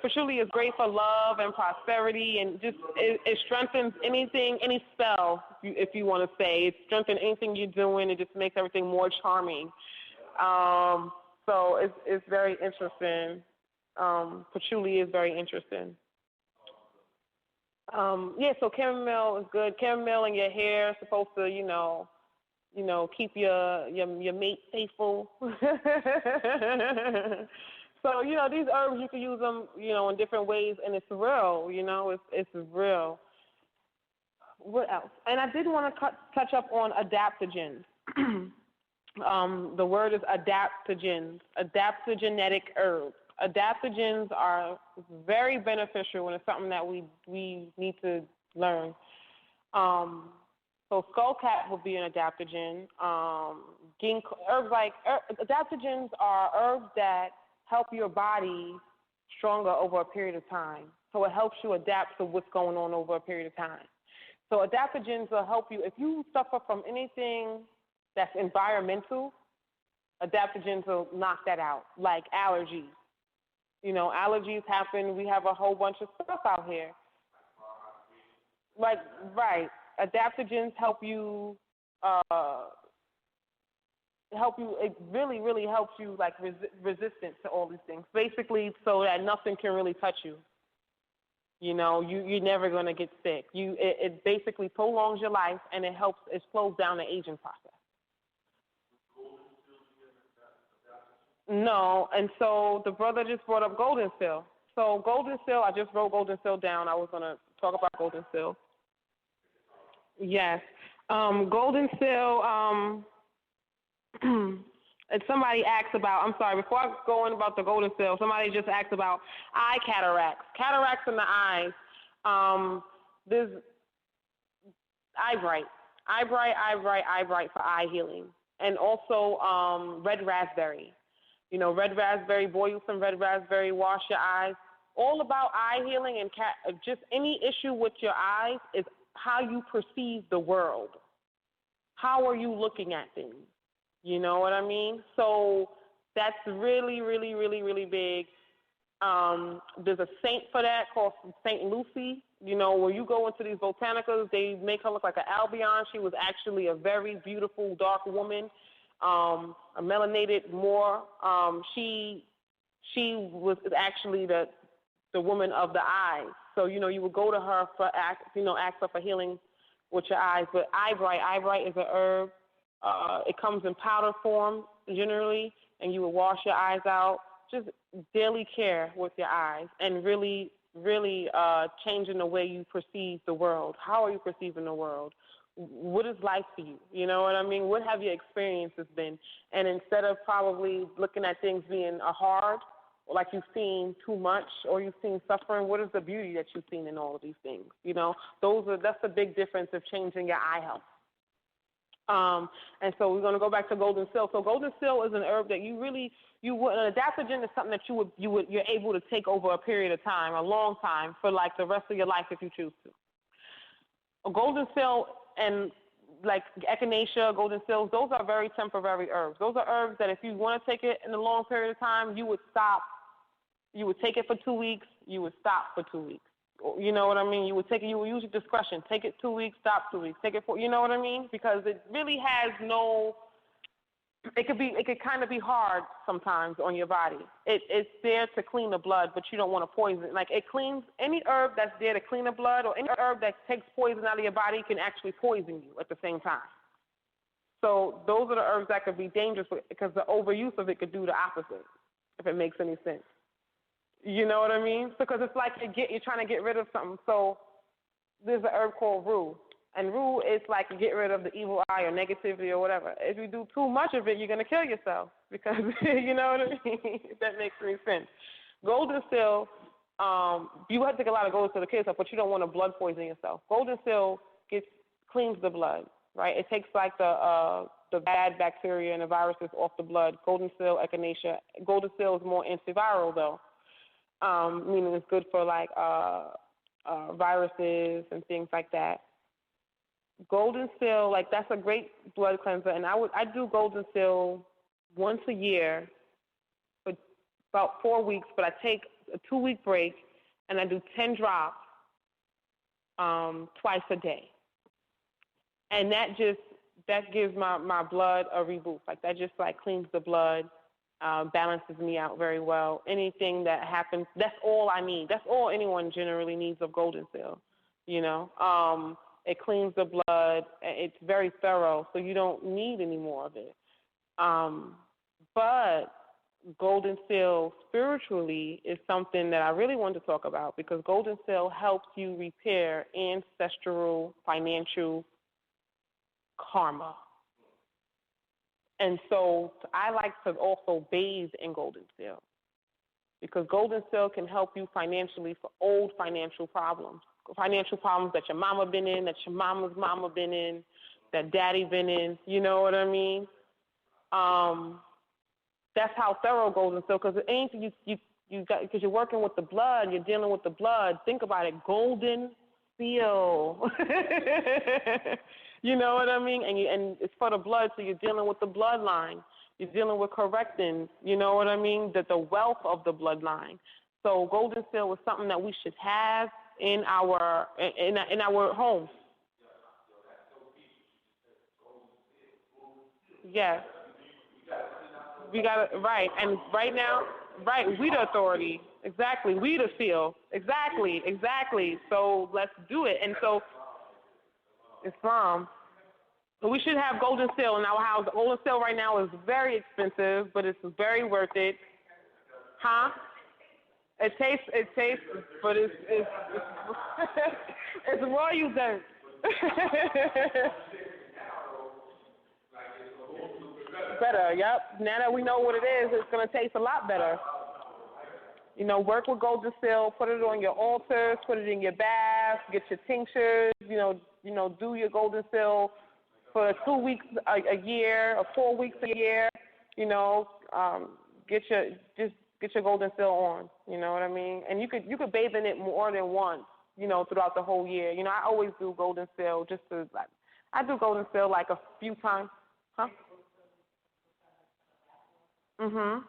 S2: patchouli is great for love and prosperity, and just it strengthens anything, any spell, if you want to say. It strengthens anything you're doing. It just makes everything more charming. So it's very interesting. Patchouli is very interesting. So chamomile is good. Chamomile in your hair is supposed to, keep your mate faithful. So, these herbs, you can use them, in different ways, and it's real, it's real. What else? And I did want to touch up on adaptogens. The word is adaptogens, adaptogenetic herbs. Adaptogens are very beneficial, and it's something that we need to learn. So skull cap will be an adaptogen. Adaptogens are herbs that help your body stronger over a period of time. So it helps you adapt to what's going on over a period of time. So adaptogens will help you. If you suffer from anything that's environmental, adaptogens will knock that out, like allergies. Allergies happen. We have a whole bunch of stuff out here. Right. Adaptogens help you, it really, really helps you, like, resistant to all these things, basically so that nothing can really touch you. You're never going to get sick. It basically prolongs your life, and it slows down the aging process. No, and so the brother just brought up golden seal. So golden seal, I just wrote golden seal down. I was going to talk about golden seal. Yes. Golden seal, and somebody asked about, I'm sorry, before I go on about the golden seal, somebody just asked about eye cataracts. Cataracts in the eyes. There's eye bright for eye healing. And also red raspberry. Red raspberry, boil some red raspberry, wash your eyes. All about eye healing and just any issue with your eyes is how you perceive the world. How are you looking at things? You know what I mean? So that's really, really, really, really big. There's a saint for that called Saint Lucy. When you go into these botanicals, they make her look like an Albion. She was actually a very beautiful, dark woman, a melanated Moor. She she was actually the woman of the eyes. So, you know, you would go to her for ask her for healing with your eyes. But eyebright is a herb. It comes in powder form generally, and you would wash your eyes out. Just daily care with your eyes and really, really changing the way you perceive the world. How are you perceiving the world? What is life for you? You know what I mean? What have your experiences been? And instead of probably looking at things being hard, or like you've seen too much, or you've seen suffering, what is the beauty that you've seen in all of these things? You know, that's a big difference of changing your eye health. And so we're going to go back to golden seal. So golden seal is an herb that you would, an adaptogen is something that you're able to take over a period of time, a long time, for like the rest of your life if you choose to. A golden seal and like echinacea, golden seals, those are very temporary herbs. Those are herbs that if you want to take it in a long period of time, you would stop. You would take it for 2 weeks. You would stop for 2 weeks. You know what I mean? You would take it. You would use your discretion. Take it 2 weeks. Stop 2 weeks. Take it for. You know what I mean? Because it really has no. It could kind of be hard sometimes on your body. It's there to clean the blood, but you don't want to poison it. Like it cleans any herb that's there to clean the blood, or any herb that takes poison out of your body can actually poison you at the same time. So those are the herbs that could be dangerous because the overuse of it could do the opposite, if it makes any sense. You know what I mean? Because it's like you're trying to get rid of something. So there's an herb called rue. And rue is like to get rid of the evil eye or negativity or whatever. If you do too much of it, you're going to kill yourself because, you know what I mean? If that makes any sense. Golden seal, you have to take a lot of golden seal to kill yourself, but you don't want to blood poison yourself. Golden seal cleans the blood, right? It takes like the bad bacteria and the viruses off the blood. Golden seal, echinacea. Golden seal is more antiviral though. Meaning it's good for like viruses and things like that. Golden seal, like that's a great blood cleanser, and I do golden seal once a year for about 4 weeks, but I take a 2-week break and I do 10 drops twice a day, and that gives my blood a reboost. Like that just like cleans the blood. Balances me out very well. Anything that happens, that's all I need. That's all anyone generally needs of golden seal, you know. It cleans the blood. It's very thorough, so you don't need any more of it. But golden seal spiritually is something that I really want to talk about because golden seal helps you repair ancestral financial karma. And so I like to also bathe in golden seal because golden seal can help you financially for old financial problems that your mama been in, that your mama's mama been in, that daddy been in. You know what I mean? That's how thorough golden seal. Because anything you got, because you're working with the blood, you're dealing with the blood. Think about it, golden seal. You know what I mean? And it's for the blood, so you're dealing with the bloodline. You're dealing with correcting, you know what I mean, the wealth of the bloodline. So golden seal is something that we should have in our homes. Yes. We got it right. And right now, right, we the authority. Exactly. We the seal. Exactly. So let's do it. And so Islam. So we should have golden seal in our house. Golden seal right now is very expensive, but it's very worth it. Huh? It tastes, but it's it's royal dirt. Better, yep. Now that we know what it is, it's going to taste a lot better. You know, work with golden seal, put it on your altars, put it in your bath, get your tinctures, you know, do your golden seal for 2 weeks a year or 4 weeks a year, you know, get your golden seal on, you know what I mean? And you could bathe in it more than once, you know, throughout the whole year. You know, I always do golden seal I do golden seal like a few times. Huh? Mhm.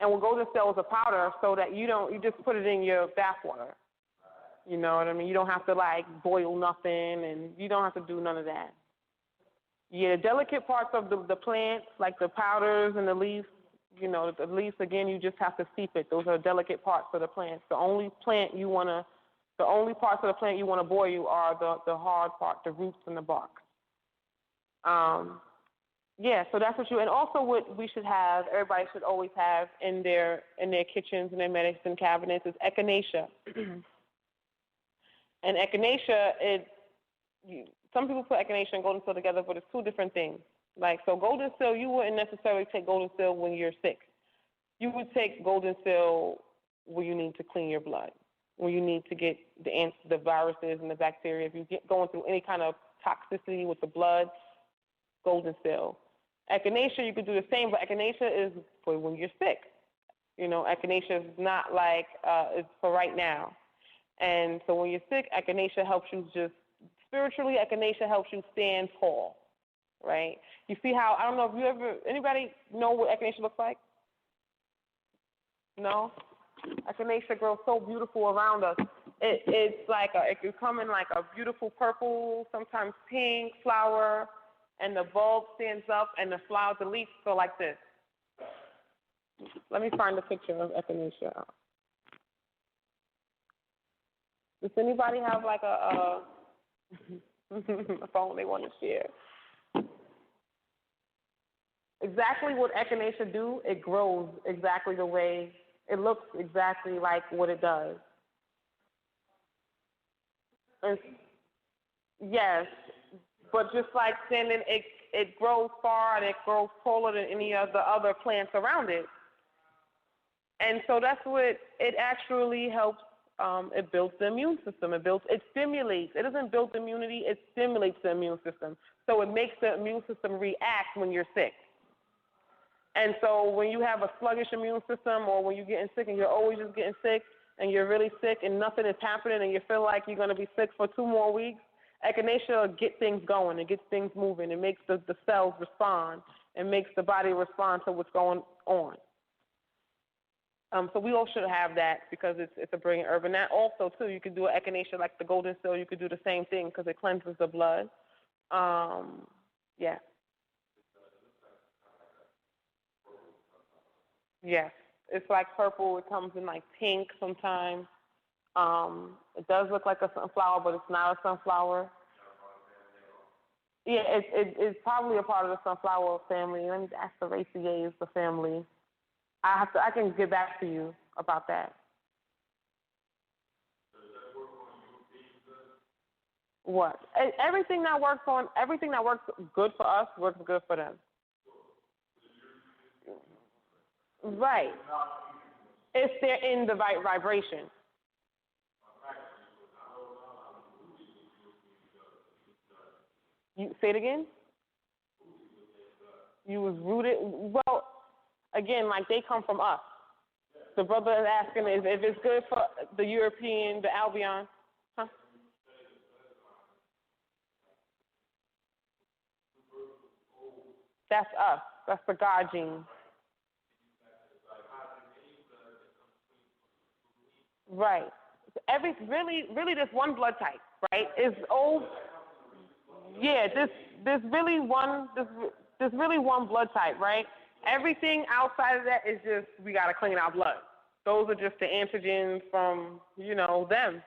S2: And with golden seal is a powder so that you just put it in your bath water. You know what I mean? You don't have to like boil nothing and you don't have to do none of that. Yeah, the delicate parts of the plant, like the powders and the leaves, at least, again, you just have to steep it. Those are delicate parts of the plant. The only parts of the plant you want to boil are the hard part, the roots and the bark. So that's what and also what we should have, everybody should always have in their kitchens and their medicine cabinets is echinacea. And echinacea, some people put echinacea and golden seal together, but it's two different things. So golden seal, you wouldn't necessarily take golden seal when you're sick. You would take golden seal when you need to clean your blood, when you need to get the viruses and the bacteria. If you're going through any kind of toxicity with the blood, golden seal. Echinacea, you could do the same, but echinacea is for when you're sick. Echinacea is not it's for right now. And so when you're sick, echinacea helps you spiritually, echinacea helps you stand tall, right? You see how, I don't know if anybody know what echinacea looks like? No? Echinacea grows so beautiful around us. It can come in like a beautiful purple, sometimes pink flower, and the bulb stands up and the flowers, the leaves go like this. Let me find a picture of echinacea. Does anybody have a phone they want to share? Exactly what echinacea do, it grows exactly the way, it looks exactly like what it does. And yes, but just like standing, it grows far and it grows taller than any of the other plants around it. And so that's what it actually helps. It builds the immune system. It stimulates. It doesn't build immunity. It stimulates the immune system. So it makes the immune system react when you're sick. And so when you have a sluggish immune system, or when you're getting sick and you're always just getting sick and you're really sick and nothing is happening and you feel like you're going to be sick for 2 more weeks, echinacea will get things going. It gets things moving. It makes the cells respond. It makes the body respond to what's going on. So we all should have that because it's a brilliant herb. And that also, too, you could do an echinacea like the golden seal. You could do the same thing because it cleanses the blood. Yes. It's like purple. It comes in like pink sometimes. It does look like a sunflower, but it's not a sunflower. Yeah, it's probably a part of the sunflower family. Let me ask the Raceae the family. I can get back to you about that. What? Everything that works good for us works good for them. Right. If they're in the right vibration. You say it again? You was rooted. Well, again, like they come from us. The brother is asking if it's good for the European, the Albion. Huh? That's us. That's the God gene. Right. Really, this one blood type, right? Is old. Yeah. There's really one blood type, right? Everything outside of that is just we gotta clean our blood. Those are just the antigens from them,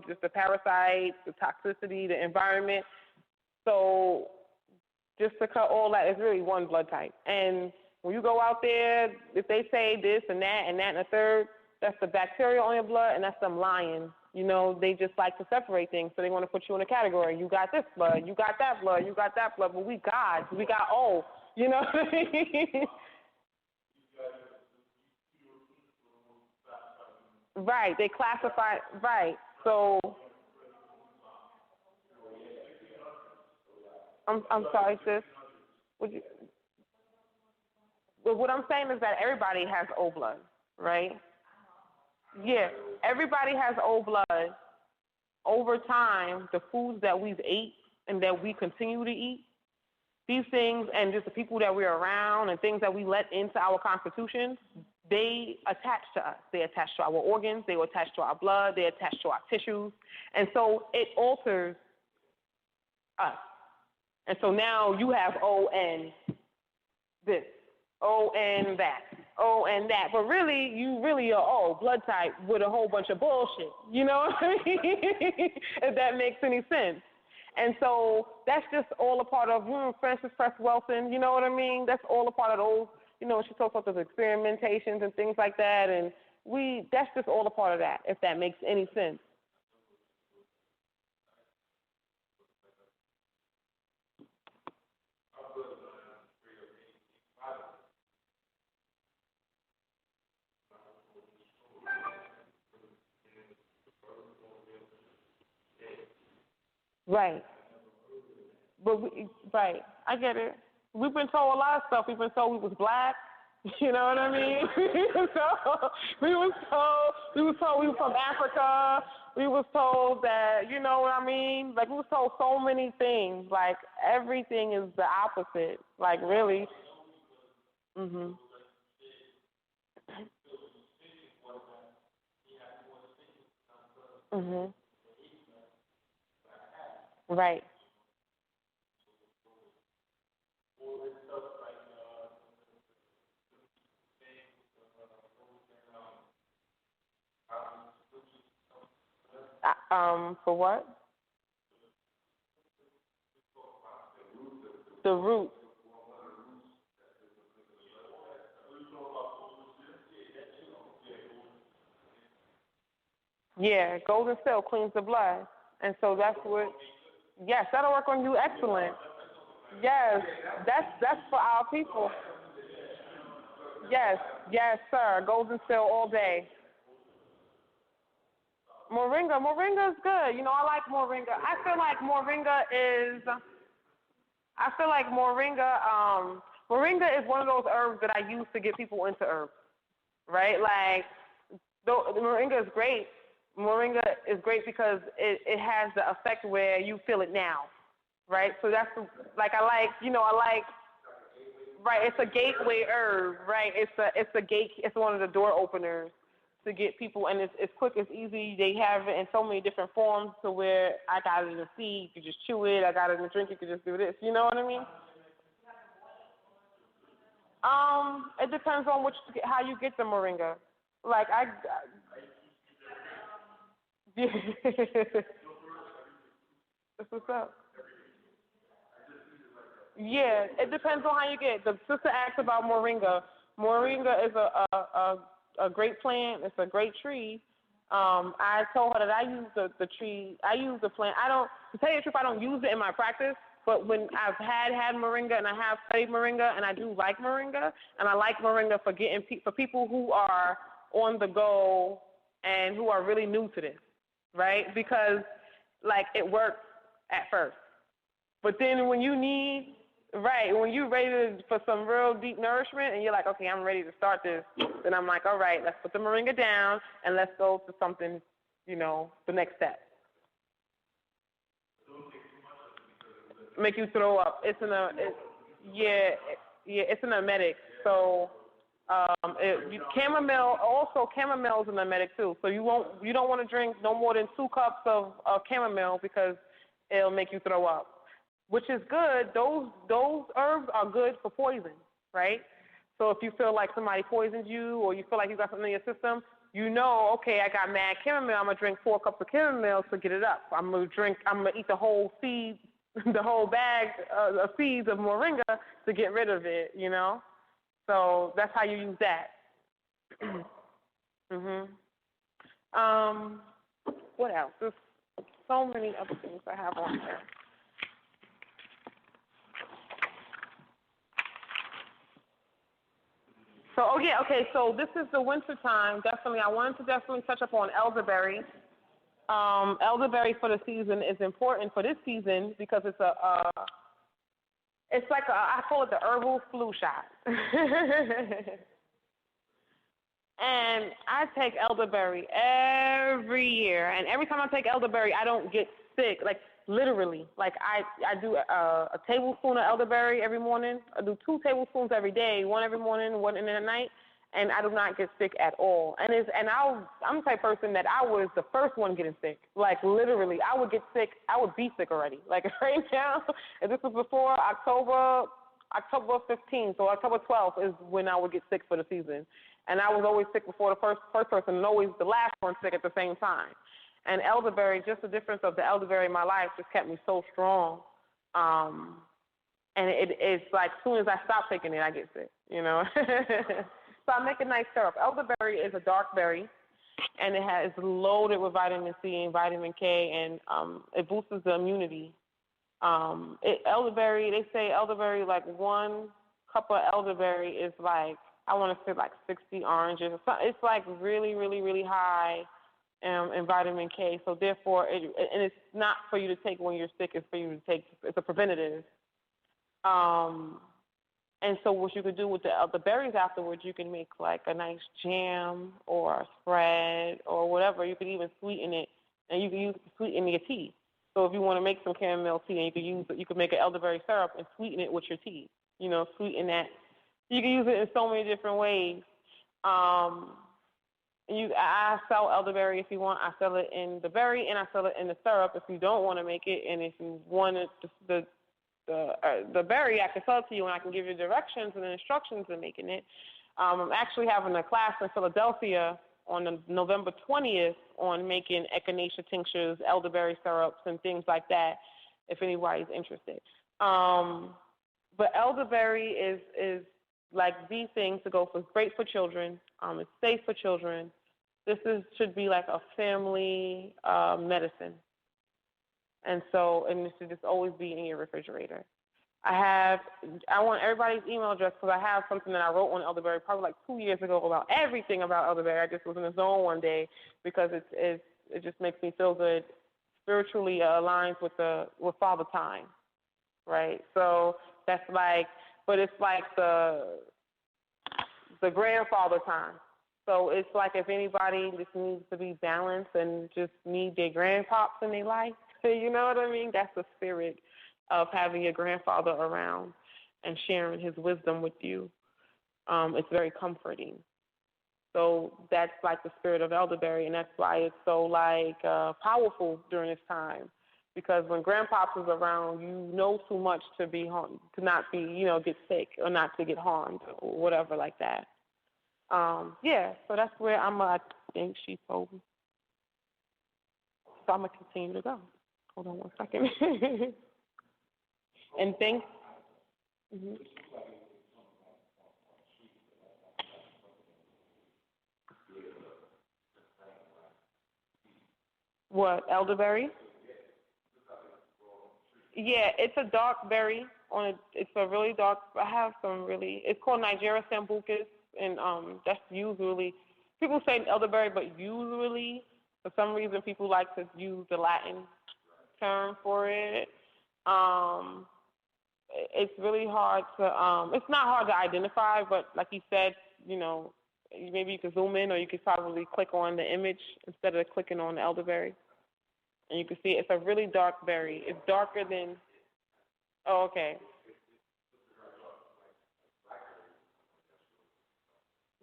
S2: just the parasites, the toxicity, the environment. So just to cut all that, it's really one blood type. And when you go out there, if they say this and that and that and a third, that's the bacteria on your blood, and that's them lying. They just like to separate things, so they want to put you in a category. You got this blood, you got that blood, you got that blood, but we got all. You know what I mean? Right. They classify. Right. So I'm sorry, sis. What I'm saying is that everybody has O blood, right? Yeah. Everybody has O blood. Over time, the foods that we've ate and that we continue to eat, these things and just the people that we're around and things that we let into our constitution, they attach to us. They attach to our organs. They attach to our blood. They attach to our tissues. And so it alters us. And so now you have O and this, O and that. and that. But really, you really are blood type with a whole bunch of bullshit. You know what I mean? If that makes any sense. And so that's just all a part of Frances Cress Welsing. You know what I mean? That's all a part of those. You know, she talks about those experimentations and things like that, and that's just all a part of that. If that makes any sense. Right. But right, I get it. We've been told a lot of stuff. We've been told we was black. You know what I mean? we was told we were from Africa. We was told that, you know what I mean? Like, we was told so many things. Like, everything is the opposite. Like, really. Mhm. Mhm. Right. For what? The root. Yeah, golden still cleans the blood. And so that's what, yes, that'll work on you excellent. Yes, that's for our people. Yes, yes, sir. Golden still all day. Moringa is good. You know, I like moringa. I feel like moringa is one of those herbs that I use to get people into herbs, right? Like, moringa is great. Moringa is great because it has the effect where you feel it now, right? So that's, like, I like, right, it's a gateway herb, right? It's one of the door openers to get people, and it's quick, it's easy. They have it in so many different forms to where I got it in a seed, you can just chew it. I got it in a drink, you can just do this. You know what I mean? It depends on how you get the moringa. Like, that's what's up. Yeah, it depends on how you get it. The sister asked about moringa. Moringa is a great plant. It's a great tree. I told her that I use the tree. I use the plant. To tell you the truth, I don't use it in my practice. But when I've had moringa and I have studied moringa, and I do like moringa, and I like moringa for people who are on the go and who are really new to this, right? Because, like, it works at first. But then when you're ready for some real deep nourishment and you're like, okay, I'm ready to start this, then I'm like, all right, let's put the moringa down and let's go to something, the next step. Make you throw up. It's an emetic. So chamomile is an emetic too. So you don't want to drink no more than 2 cups of chamomile because it'll make you throw up. Which is good. Those herbs are good for poison, right? So if you feel like somebody poisoned you or you feel like you got something in your system, okay, I got mad chamomile, I'm going to drink 4 cups of chamomile to get it up. I'm going to eat the whole seed, the whole bag of seeds of moringa to get rid of it, So that's how you use that. What else? There's so many other things I have on there. So this is the winter time. Definitely, I wanted to touch up on elderberry. Elderberry for the season is important for this season because it's I call it the herbal flu shot. And I take elderberry every year, and every time I take elderberry, I don't get sick. Like, literally, like I do a tablespoon of elderberry every morning. I do 2 tablespoons every day, 1 every morning, 1 in the night, and I do not get sick at all. I'm the type of person that I was the first one getting sick. Like, literally, I would get sick. I would be sick already. Like, right now, if this was before October October 15th, so October 12th is when I would get sick for the season. And I was always sick before the first person and always the last one sick at the same time. And elderberry, just the difference of the elderberry in my life just kept me so strong. And it's like as soon as I stop taking it, I get sick, you know. So I make a nice syrup. Elderberry is a dark berry, and it's loaded with vitamin C and vitamin K, and it boosts the immunity. Elderberry, they say elderberry, like 1 cup of elderberry is like, I want to say like 60 oranges. It's like really, really, really high in vitamin K. So therefore, and it's not for you to take when you're sick. It's for you to take. It's a preventative. And so what you could do with the berries afterwards, you can make like a nice jam or a spread or whatever. You could even sweeten it, and you can use sweeten your tea. So if you want to make some chamomile tea, and you could make an elderberry syrup and sweeten it with your tea. You know, sweeten that. You can use it in so many different ways. I sell elderberry if you want. I sell it in the berry, and I sell it in the syrup if you don't want to make it. And if you want it, the berry, I can sell it to you, and I can give you directions and instructions in making it. I'm actually having a class in Philadelphia on November 20th on making echinacea tinctures, elderberry syrups, and things like that, if anybody's interested. But elderberry is like the thing to go for. It's great for children. It's safe for children. This should be like a family medicine. And this should just always be in your refrigerator. I want everybody's email address because I have something that I wrote on elderberry probably like 2 years ago about everything about elderberry. I just was in the zone one day because it just makes me feel good. Spiritually aligns with Father Time, right? So that's like, but it's like the grandfather time. So it's like if anybody just needs to be balanced and just need their grandpops in their life, you know what I mean? That's the spirit of having your grandfather around and sharing his wisdom with you. It's very comforting. So that's like the spirit of elderberry, and that's why it's so like powerful during this time. Because when grandpops is around, you know too much to be harmed, to not be, get sick or not to get harmed or whatever like that. So that's where I think she told me. So I'm going to continue to go. Hold on 1 second. And thanks. Mm-hmm. What, elderberry? Yeah, it's a dark berry. It's a really dark. I have some really. It's called Nigeria sambucus, and that's usually people say elderberry, but usually for some reason people like to use the Latin term for it. It's really hard to. It's not hard to identify, but like you said, maybe you could zoom in, or you could probably click on the image instead of clicking on the elderberry. And you can see it's a really dark berry. It's darker than, oh, okay.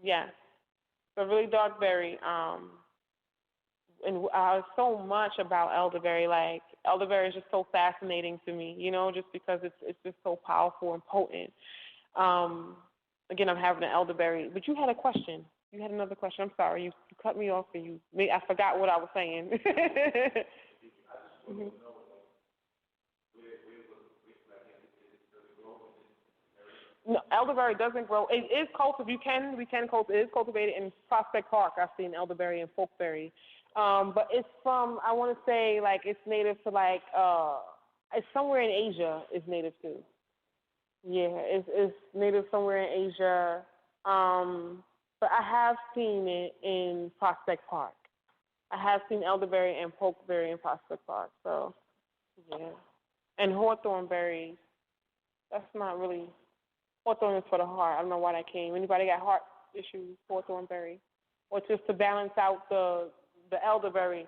S2: Yeah, it's a really dark berry. And so much about elderberry. Like, elderberry is just so fascinating to me, just because it's just so powerful and potent. Again, I'm having an elderberry. But you had a question. You had another question. I'm sorry. You cut me off, and I forgot what I was saying. Mm-hmm. No, elderberry doesn't grow. It is cultivated. We can cultivate. It is cultivated in Prospect Park. I've seen elderberry and pokeberry, but it's from. I want to say like it's native to like it's somewhere in Asia. It's native to. Yeah, it's native somewhere in Asia. But I have seen it in Prospect Park. I have seen elderberry and pokeberry in Prospect Park. So, yeah. And hawthorn berries, that's not really, hawthorn is for the heart. I don't know why that came. Anybody got heart issues, hawthorn berry? Or just to balance out the elderberry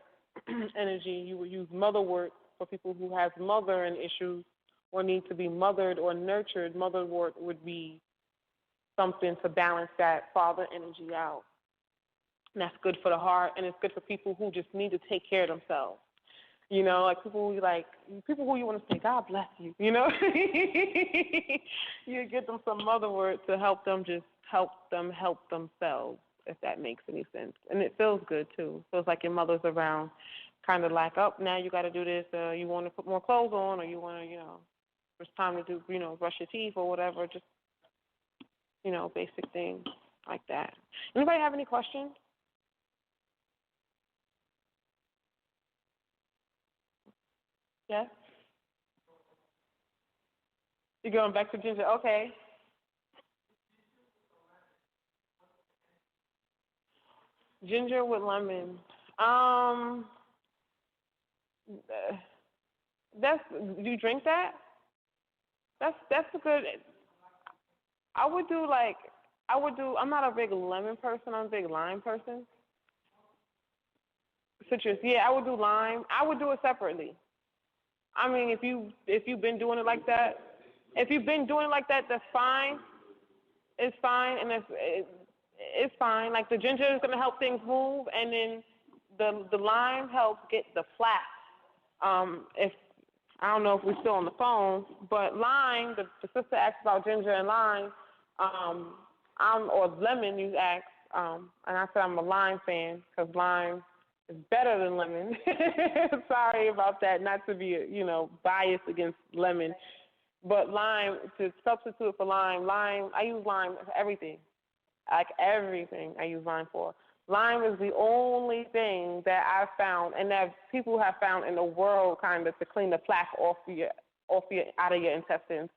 S2: energy, you would use motherwort for people who have mothering issues or need to be mothered or nurtured. Motherwort would be something to balance that father energy out. And that's good for the heart, and it's good for people who just need to take care of themselves. You know, like people who you want to say, God bless you, you know? You get them some other word to help them help themselves, if that makes any sense. And it feels good, too. Feels like your mother's around, kind of like, oh, now you got to do this, you want to put more clothes on, or you want to, you know, it's time to do, you know, brush your teeth or whatever, just, you know, basic things like that. Anybody have any questions? Yes? You're going back to ginger. Okay. Ginger with lemon. Do you drink that? That's a good. I'm not a big lemon person. I'm a big lime person. Citrus. Yeah, I would do lime. I would do it separately. I mean, if you've been doing it like that, that's fine. It's fine, and it's fine. Like the ginger is gonna help things move, and then the lime helps get the flat. If I don't know if we're still on the phone, but lime. The sister asked about ginger and lime, or lemon. You asked, and I said I'm a lime fan because lime is better than lemon. Sorry about that, not to be, you know, biased against lemon, but lime, to substitute for lime, I use lime for everything. Like everything I use lime for. Lime is the only thing that I've found, and that people have found in the world, kind of, to clean the plaque out of your intestines.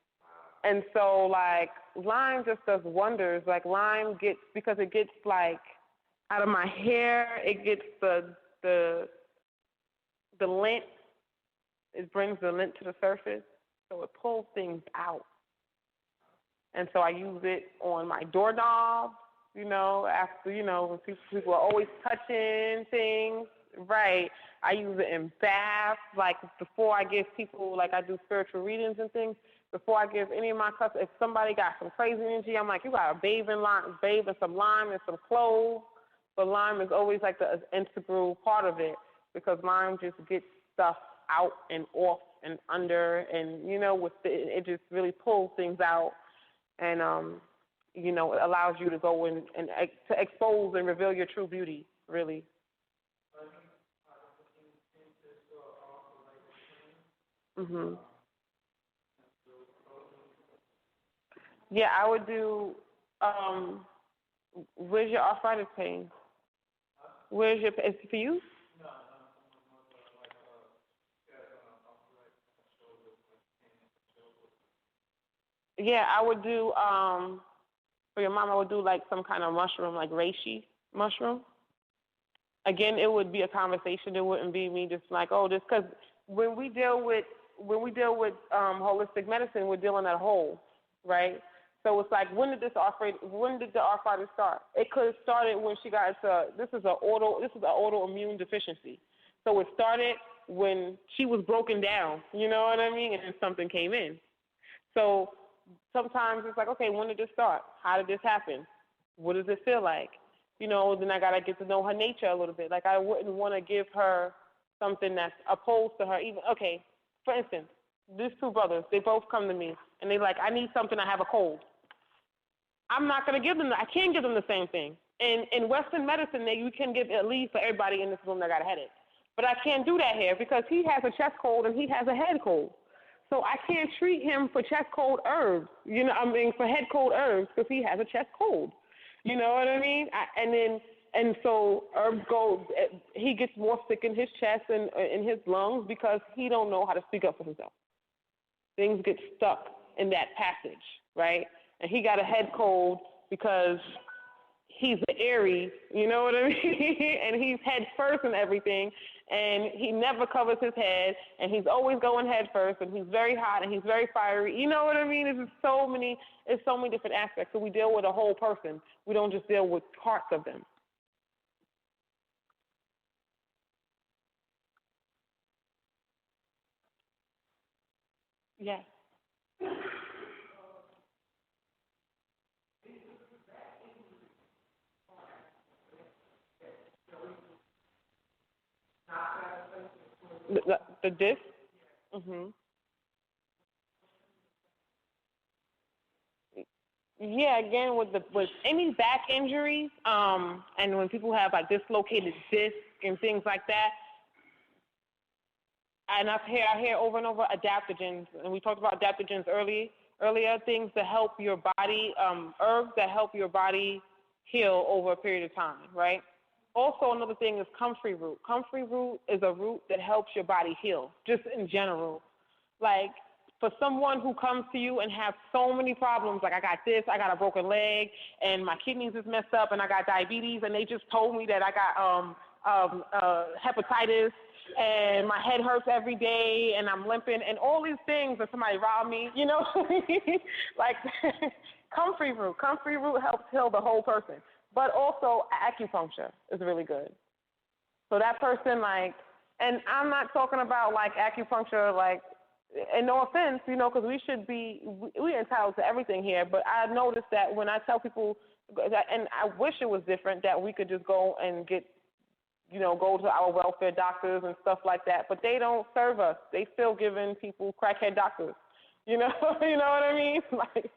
S2: And so, like, lime just does wonders. Like, lime because it gets, like, out of my hair, it gets the lint. It brings the lint to the surface, so it pulls things out. And so I use it on my doorknob, you know, after, you know, when people are always touching things. Right. I use it in baths. Like, before I give people, like, I do spiritual readings and things. Before I give any of my customers, if somebody got some crazy energy, I'm like, you got to bathe in some lime and some cloves. But lime is always, like, the integral part of it, because lime just gets stuff out and off and under, and, you know, it just really pulls things out. And, you know, it allows you to go and to expose and reveal your true beauty, really. Mhm. Yeah, I would do. Where's your arthritis pain? Is it for you? Yeah, I would do. For your mom, I would do like some kind of mushroom, like reishi mushroom. Again, it would be a conversation. It wouldn't be me just like, oh, this, because when we deal with holistic medicine, we're dealing at whole, right? So it's like, when did the arthritis start? It could have started when she got into this is an autoimmune deficiency. So it started when she was broken down, you know what I mean, and then something came in. So sometimes it's like, okay, when did this start? How did this happen? What does it feel like? You know, then I got to get to know her nature a little bit. Like, I wouldn't want to give her something that's opposed to her. Even, okay, for instance, these two brothers, they both come to me, and they're like, I need something, I have a cold. I'm not going to give them I can't give them the same thing. In Western medicine, you can give at least for everybody in this room that got a headache. But I can't do that here because he has a chest cold and he has a head cold. So I can't treat him for chest cold herbs, for head cold herbs, because he has a chest cold. You know what I mean? And so herbs he gets more sick in his chest and in his lungs because he don't know how to speak up for himself. Things get stuck in that passage, right? And he got a head cold because he's an Aries, you know what I mean? And he's head first in everything, and he never covers his head, and he's always going head first, and he's very hot, and he's very fiery. You know what I mean? It's so many different aspects. So we deal with a whole person. We don't just deal with parts of them. Yes. The disc. Mhm. Yeah, again with any back injuries, and when people have like dislocated discs and things like that, and I hear over and over adaptogens, and we talked about adaptogens earlier, things that help your body, herbs that help your body heal over a period of time, right? Also, another thing is comfrey root. Comfrey root is a root that helps your body heal, just in general. Like, for someone who comes to you and have so many problems, like I got this, I got a broken leg, and my kidneys is messed up, and I got diabetes, and they just told me that I got hepatitis, and my head hurts every day, and I'm limping, and all these things, and somebody robbed me, you know? Like, comfrey root. Comfrey root helps heal the whole person. But also acupuncture is really good. So that person, like, and I'm not talking about, like, acupuncture, like, and no offense, you know, because we're entitled to everything here, but I noticed that when I tell people, and I wish it was different, that we could just go and get, you know, go to our welfare doctors and stuff like that, but they don't serve us. They still giving people crackhead doctors, you know, you know what I mean? Like,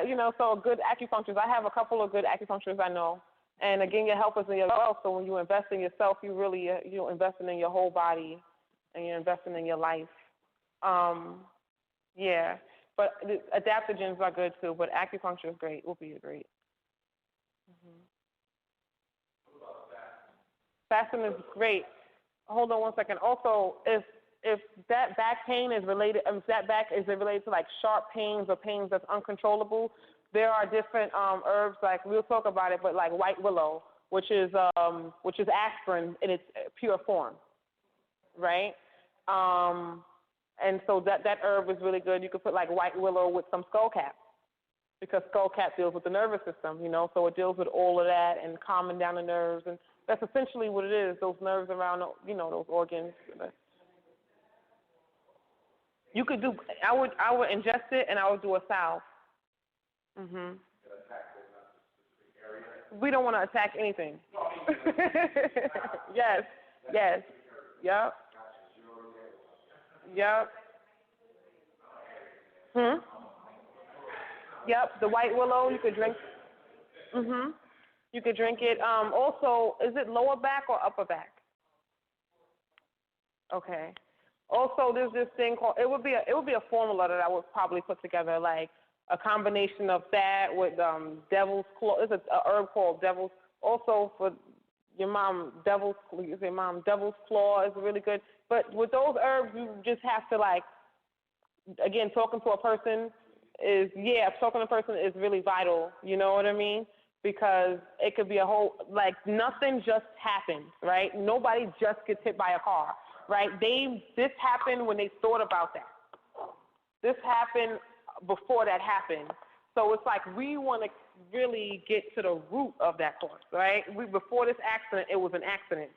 S2: you know, so good acupuncturists. I have a couple of good acupuncturists I know, and again, your health is in your wealth. So when you invest in yourself, you really you're investing in your whole body, and you're investing in your life. Yeah, but adaptogens are good too. But acupuncture is great. Will be great. Mm-hmm. Fasting is great. Hold on one second. Also, if that back pain is related, if that back is related to like sharp pains or pains that's uncontrollable, there are different herbs. Like we'll talk about it, but like white willow, which is aspirin in its pure form, right? And so that herb is really good. You could put like white willow with some skullcap, because skullcap deals with the nervous system, you know, so it deals with all of that and calming down the nerves, and that's essentially what it is, those nerves around, you know, those organs. You could do, I would ingest it, and I would do a salve. Mhm. We don't want to attack anything. Yes, yes, yep. Yep. Yep. The white willow, you could drink. Mhm. You could drink it. Also, is it lower back or upper back? Okay. Also, there's this thing called, it would be a formula that I would probably put together, like a combination of that with devil's claw. There's a herb called devil's. Also for your mom, devil's claw is really good. But with those herbs, you just have to, like, again, talking to a person is really vital. You know what I mean? Because it could be a whole, like, nothing just happens, right? Nobody just gets hit by a car, right? This happened when they thought about that. This happened before that happened. So it's like we want to really get to the root of that thought, right? Before this accident, it was an accident.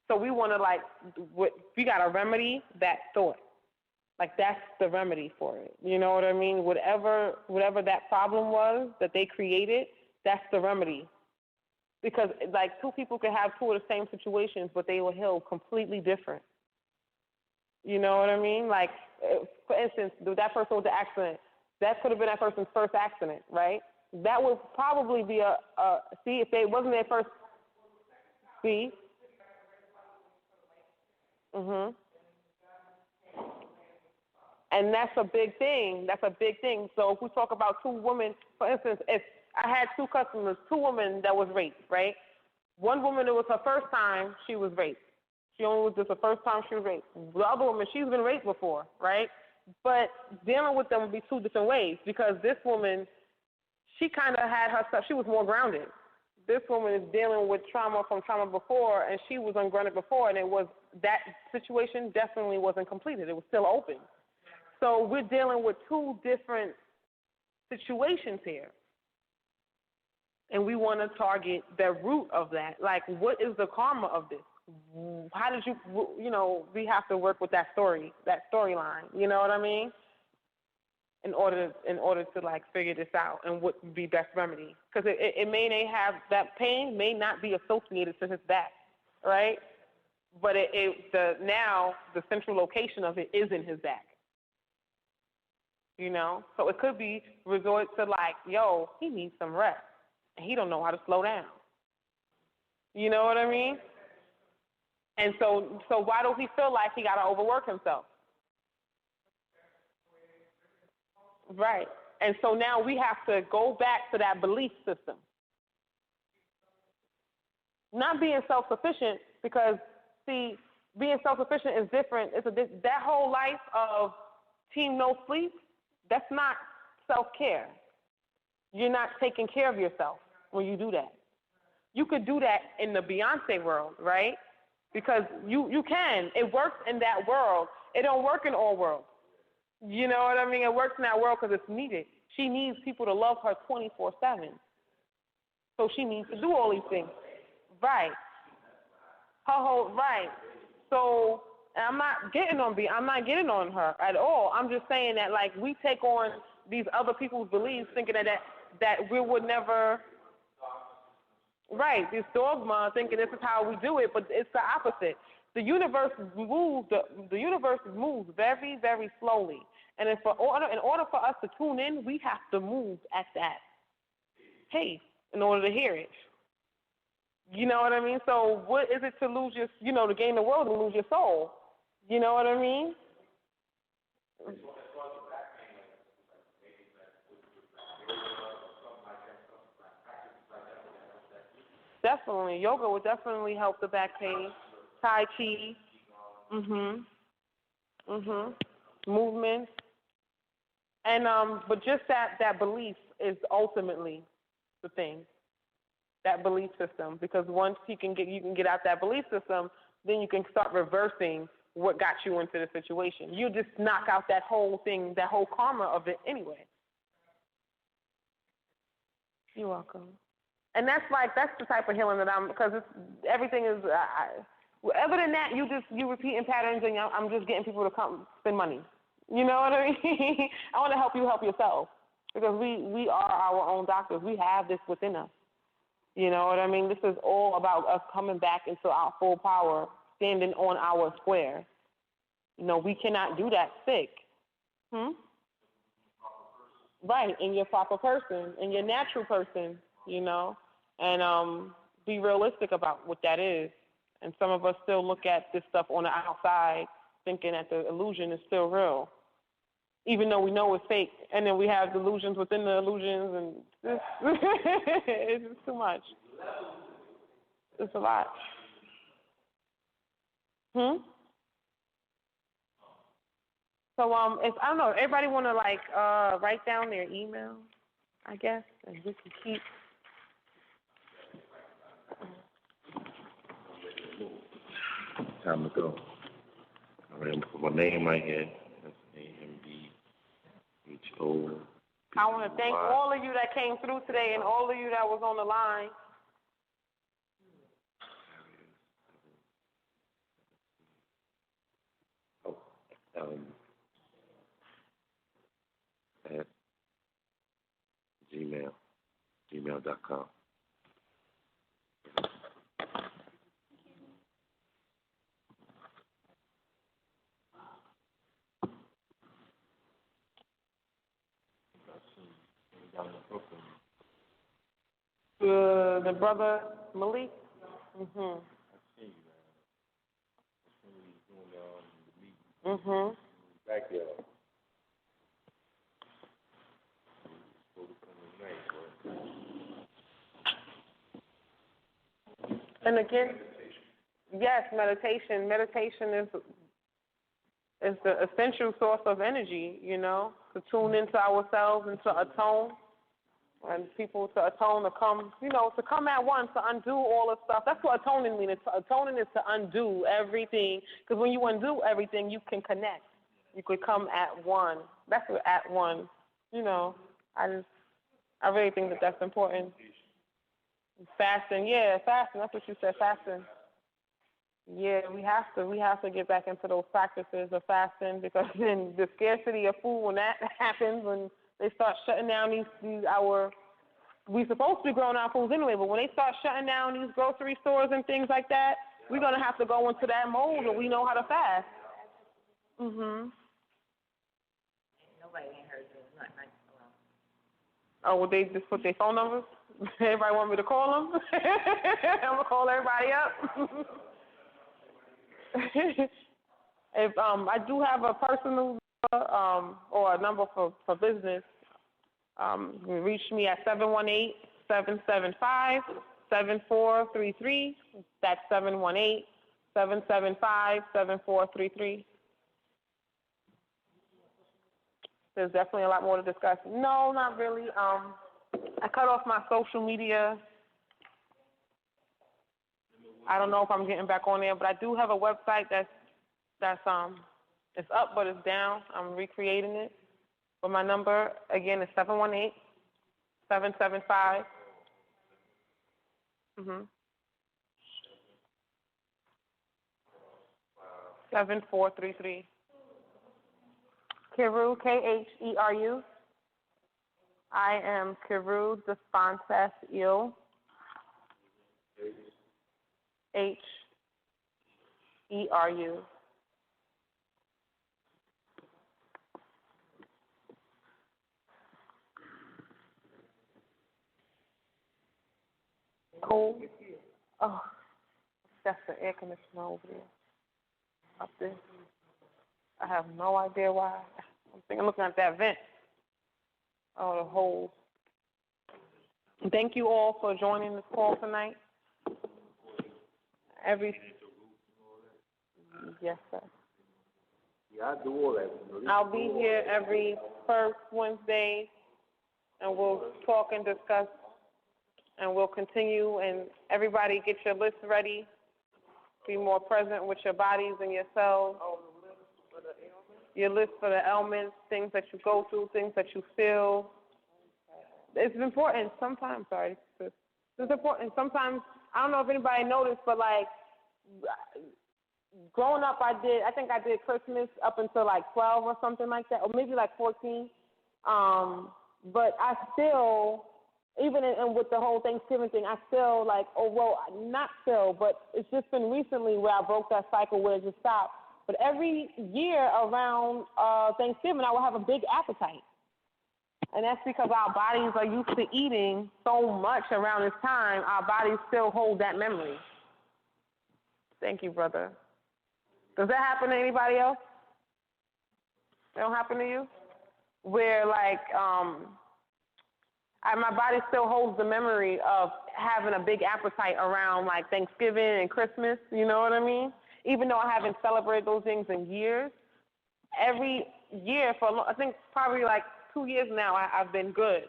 S2: So we want to, like, we got to remedy that thought. Like, that's the remedy for it. You know what I mean? Whatever that problem was that they created, that's the remedy. Because, like, two people could have two of the same situations, but they will heal completely different. You know what I mean? Like, for instance, that person with the accident, that could have been that person's first accident, right? That would probably be if they wasn't their first, Mhm. And that's a big thing. So if we talk about two women, for instance, if I had two customers, two women that was raped, right? One woman, it was her first time she was raped. She only was just the first time she was raped. The other woman, she's been raped before, right? But dealing with them would be two different ways, because this woman, she kind of had her stuff. She was more grounded. This woman is dealing with trauma from trauma before, and she was ungrounded before, and that situation definitely wasn't completed. It was still open. So we're dealing with two different situations here. And we want to target the root of that. Like, what is the karma of this? How did we have to work with that storyline. You know what I mean? In order to, like, figure this out and what would be best remedy. Because it may have, that pain may not be associated to his back, right? but now the central location of it is in his back. You know, so it could be resort to like, yo, he needs some rest, and he don't know how to slow down. You know what I mean? And so why do he feel like he got to overwork himself? Right. And so now we have to go back to that belief system. Not being self-sufficient, because, see, being self-sufficient is different. That whole life of team no sleep, that's not self-care. You're not taking care of yourself when you do that. You could do that in the Beyonce world, right? Because you can. It works in that world. It don't work in all worlds. You know what I mean? It works in that world because it's needed. She needs people to love her 24/7. So she needs to do all these things. Right. Right. So I'm not getting on her at all. I'm just saying that, like, we take on these other people's beliefs thinking that we would never, right, this dogma, thinking this is how we do it, but it's the opposite. The universe moves very, very slowly. And in order for us to tune in, we have to move at that pace in order to hear it. You know what I mean? So what is it to lose to gain the world and lose your soul? You know what I mean? Definitely. Yoga would definitely help the back pain. Tai Chi. Movement. And but just that belief is ultimately the thing. That belief system, because once you can get out that belief system, then you can start reversing what got you into the situation. You just knock out that whole thing, that whole karma of it anyway. You're welcome. And that's the type of healing that because everything is, other than that, you repeating patterns, and I'm just getting people to come spend money. You know what I mean? I want to help you help yourself, because we are our own doctors. We have this within us. You know what I mean? This is all about us coming back into our full power, standing on our square. You know, we cannot do that sick. Right, in your proper person, in your natural person, you know, and be realistic about what that is. And some of us still look at this stuff on the outside thinking that the illusion is still real, even though we know it's fake. And then we have delusions within the illusions, and it's just too much. It's a lot. So if I don't know, everybody want to write down their email, I guess, and we can keep.
S4: Time to go. All right, put my name right here. That's AMBHO.
S2: I want to thank all of you that came through today and all of you that was on the line.
S4: At gmail.com.
S2: The brother Malik.
S4: Back there.
S2: And again, yes, meditation. Meditation is the essential source of energy, you know, to tune into ourselves and to atone. And people to atone, to come at once, to undo all the stuff. That's what atoning means. Atoning is to undo everything. Because when you undo everything, you can connect. You could come at one. That's what at one. You know, I really think that that's important. Fasting, fasting. That's what you said, fasting. Yeah, we have to get back into those practices of fasting, because then the scarcity of food, when that happens, when they start shutting down we supposed to be growing our foods anyway, but when they start shutting down these grocery stores and things like that, we're going to have to go into that mode and we know how to fast.
S5: Nobody ain't heard you. Nothing.
S2: Oh, well, they just put their phone numbers? Everybody want me to call them? I'm going to call everybody up. If I do have a personal or a number for business, you can reach me at 718-775-7433. That's 718-775-7433. There's definitely a lot more to discuss. No, not really. I cut off my social media. I don't know if I'm getting back on there, but I do have a website that's it's up, but it's down. I'm recreating it. But my number, again, is 718-775. 7433. Kiru, Kheru. I am Kiru Despontes Il. Heru. Cool. Oh, that's the air conditioner over there. Up there. I have no idea why. I'm looking at that vent. Oh, the holes. Thank you all for joining this call tonight. Yes, sir.
S6: Yeah, I do all that.
S2: I'll be here every first Wednesday, and we'll talk and discuss, and we'll continue. And everybody get your list ready. Be more present with your bodies and yourselves. Your list for the ailments, things that you go through, things that you feel. It's important sometimes, it's important. Sometimes, I don't know if anybody noticed, but like, growing up I think I did Christmas up until like 12 or something like that, or maybe like 14. But I still, even with the whole Thanksgiving thing, I still like, not still, but it's just been recently where I broke that cycle where it just stopped. But every year around Thanksgiving, I will have a big appetite. And that's because our bodies are used to eating so much around this time, our bodies still hold that memory. Thank you, brother. Does that happen to anybody else? That don't happen to you? Where, like, my body still holds the memory of having a big appetite around, like, Thanksgiving and Christmas, you know what I mean? Even though I haven't celebrated those things in years, every year I think probably like 2 years now I've been good.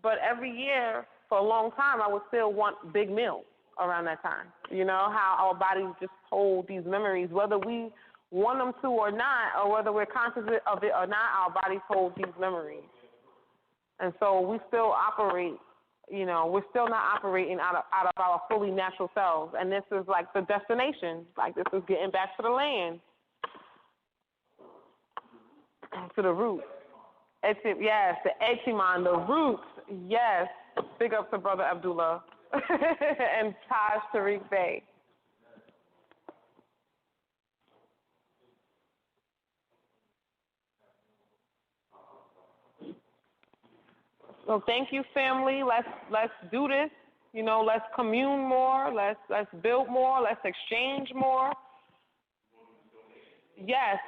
S2: But every year for a long time I would still want big meals around that time. You know, how our bodies just hold these memories, whether we want them to or not, or whether we're conscious of it or not, our bodies hold these memories. And so we still operate, you know, we're still not operating out of our fully natural selves. And this is like the destination. Like, this is getting back to the land, to the roots. Yes, the Echiman, the roots. Yes. Big up to Brother Abdullah and Taj Tariq Bey. So thank you, family. Let's do this. You know, let's commune more. Let's build more. Let's exchange more. Yes.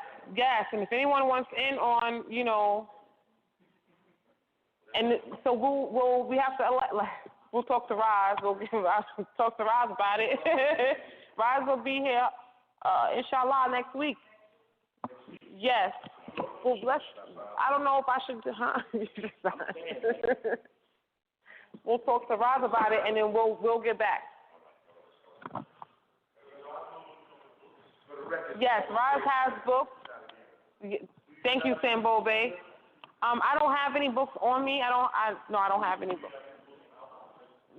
S2: And if anyone wants in on, you know, and so we have to we'll talk to Roz. We'll talk to Roz about it. Roz will be here, inshallah, next week. Yes. Well, I don't know if I should, We'll talk to Roz about it, and then we'll get back. Yes, Roz has books. Thank you, Sambo Bay. I don't have any books on me. I don't have any books.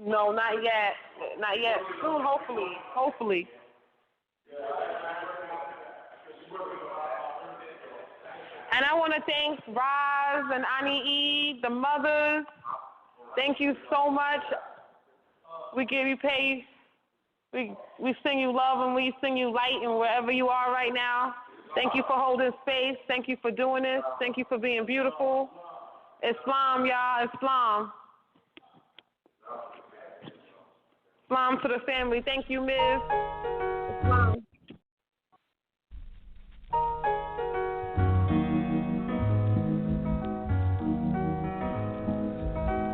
S2: No, not yet. Soon, hopefully. And I want to thank Roz and Ani E, the mothers. Thank you so much. We pay We sing you love and we sing you light and wherever you are right now. Thank you for holding space. Thank you for doing this. Thank you for being beautiful. Islam, y'all. Islam. Islam to the family. Thank you, Ms. Islam.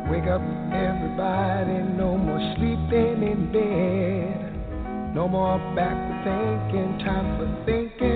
S7: Wake up, everybody, no more sleeping in bed. No more backward thinking, time for thinking.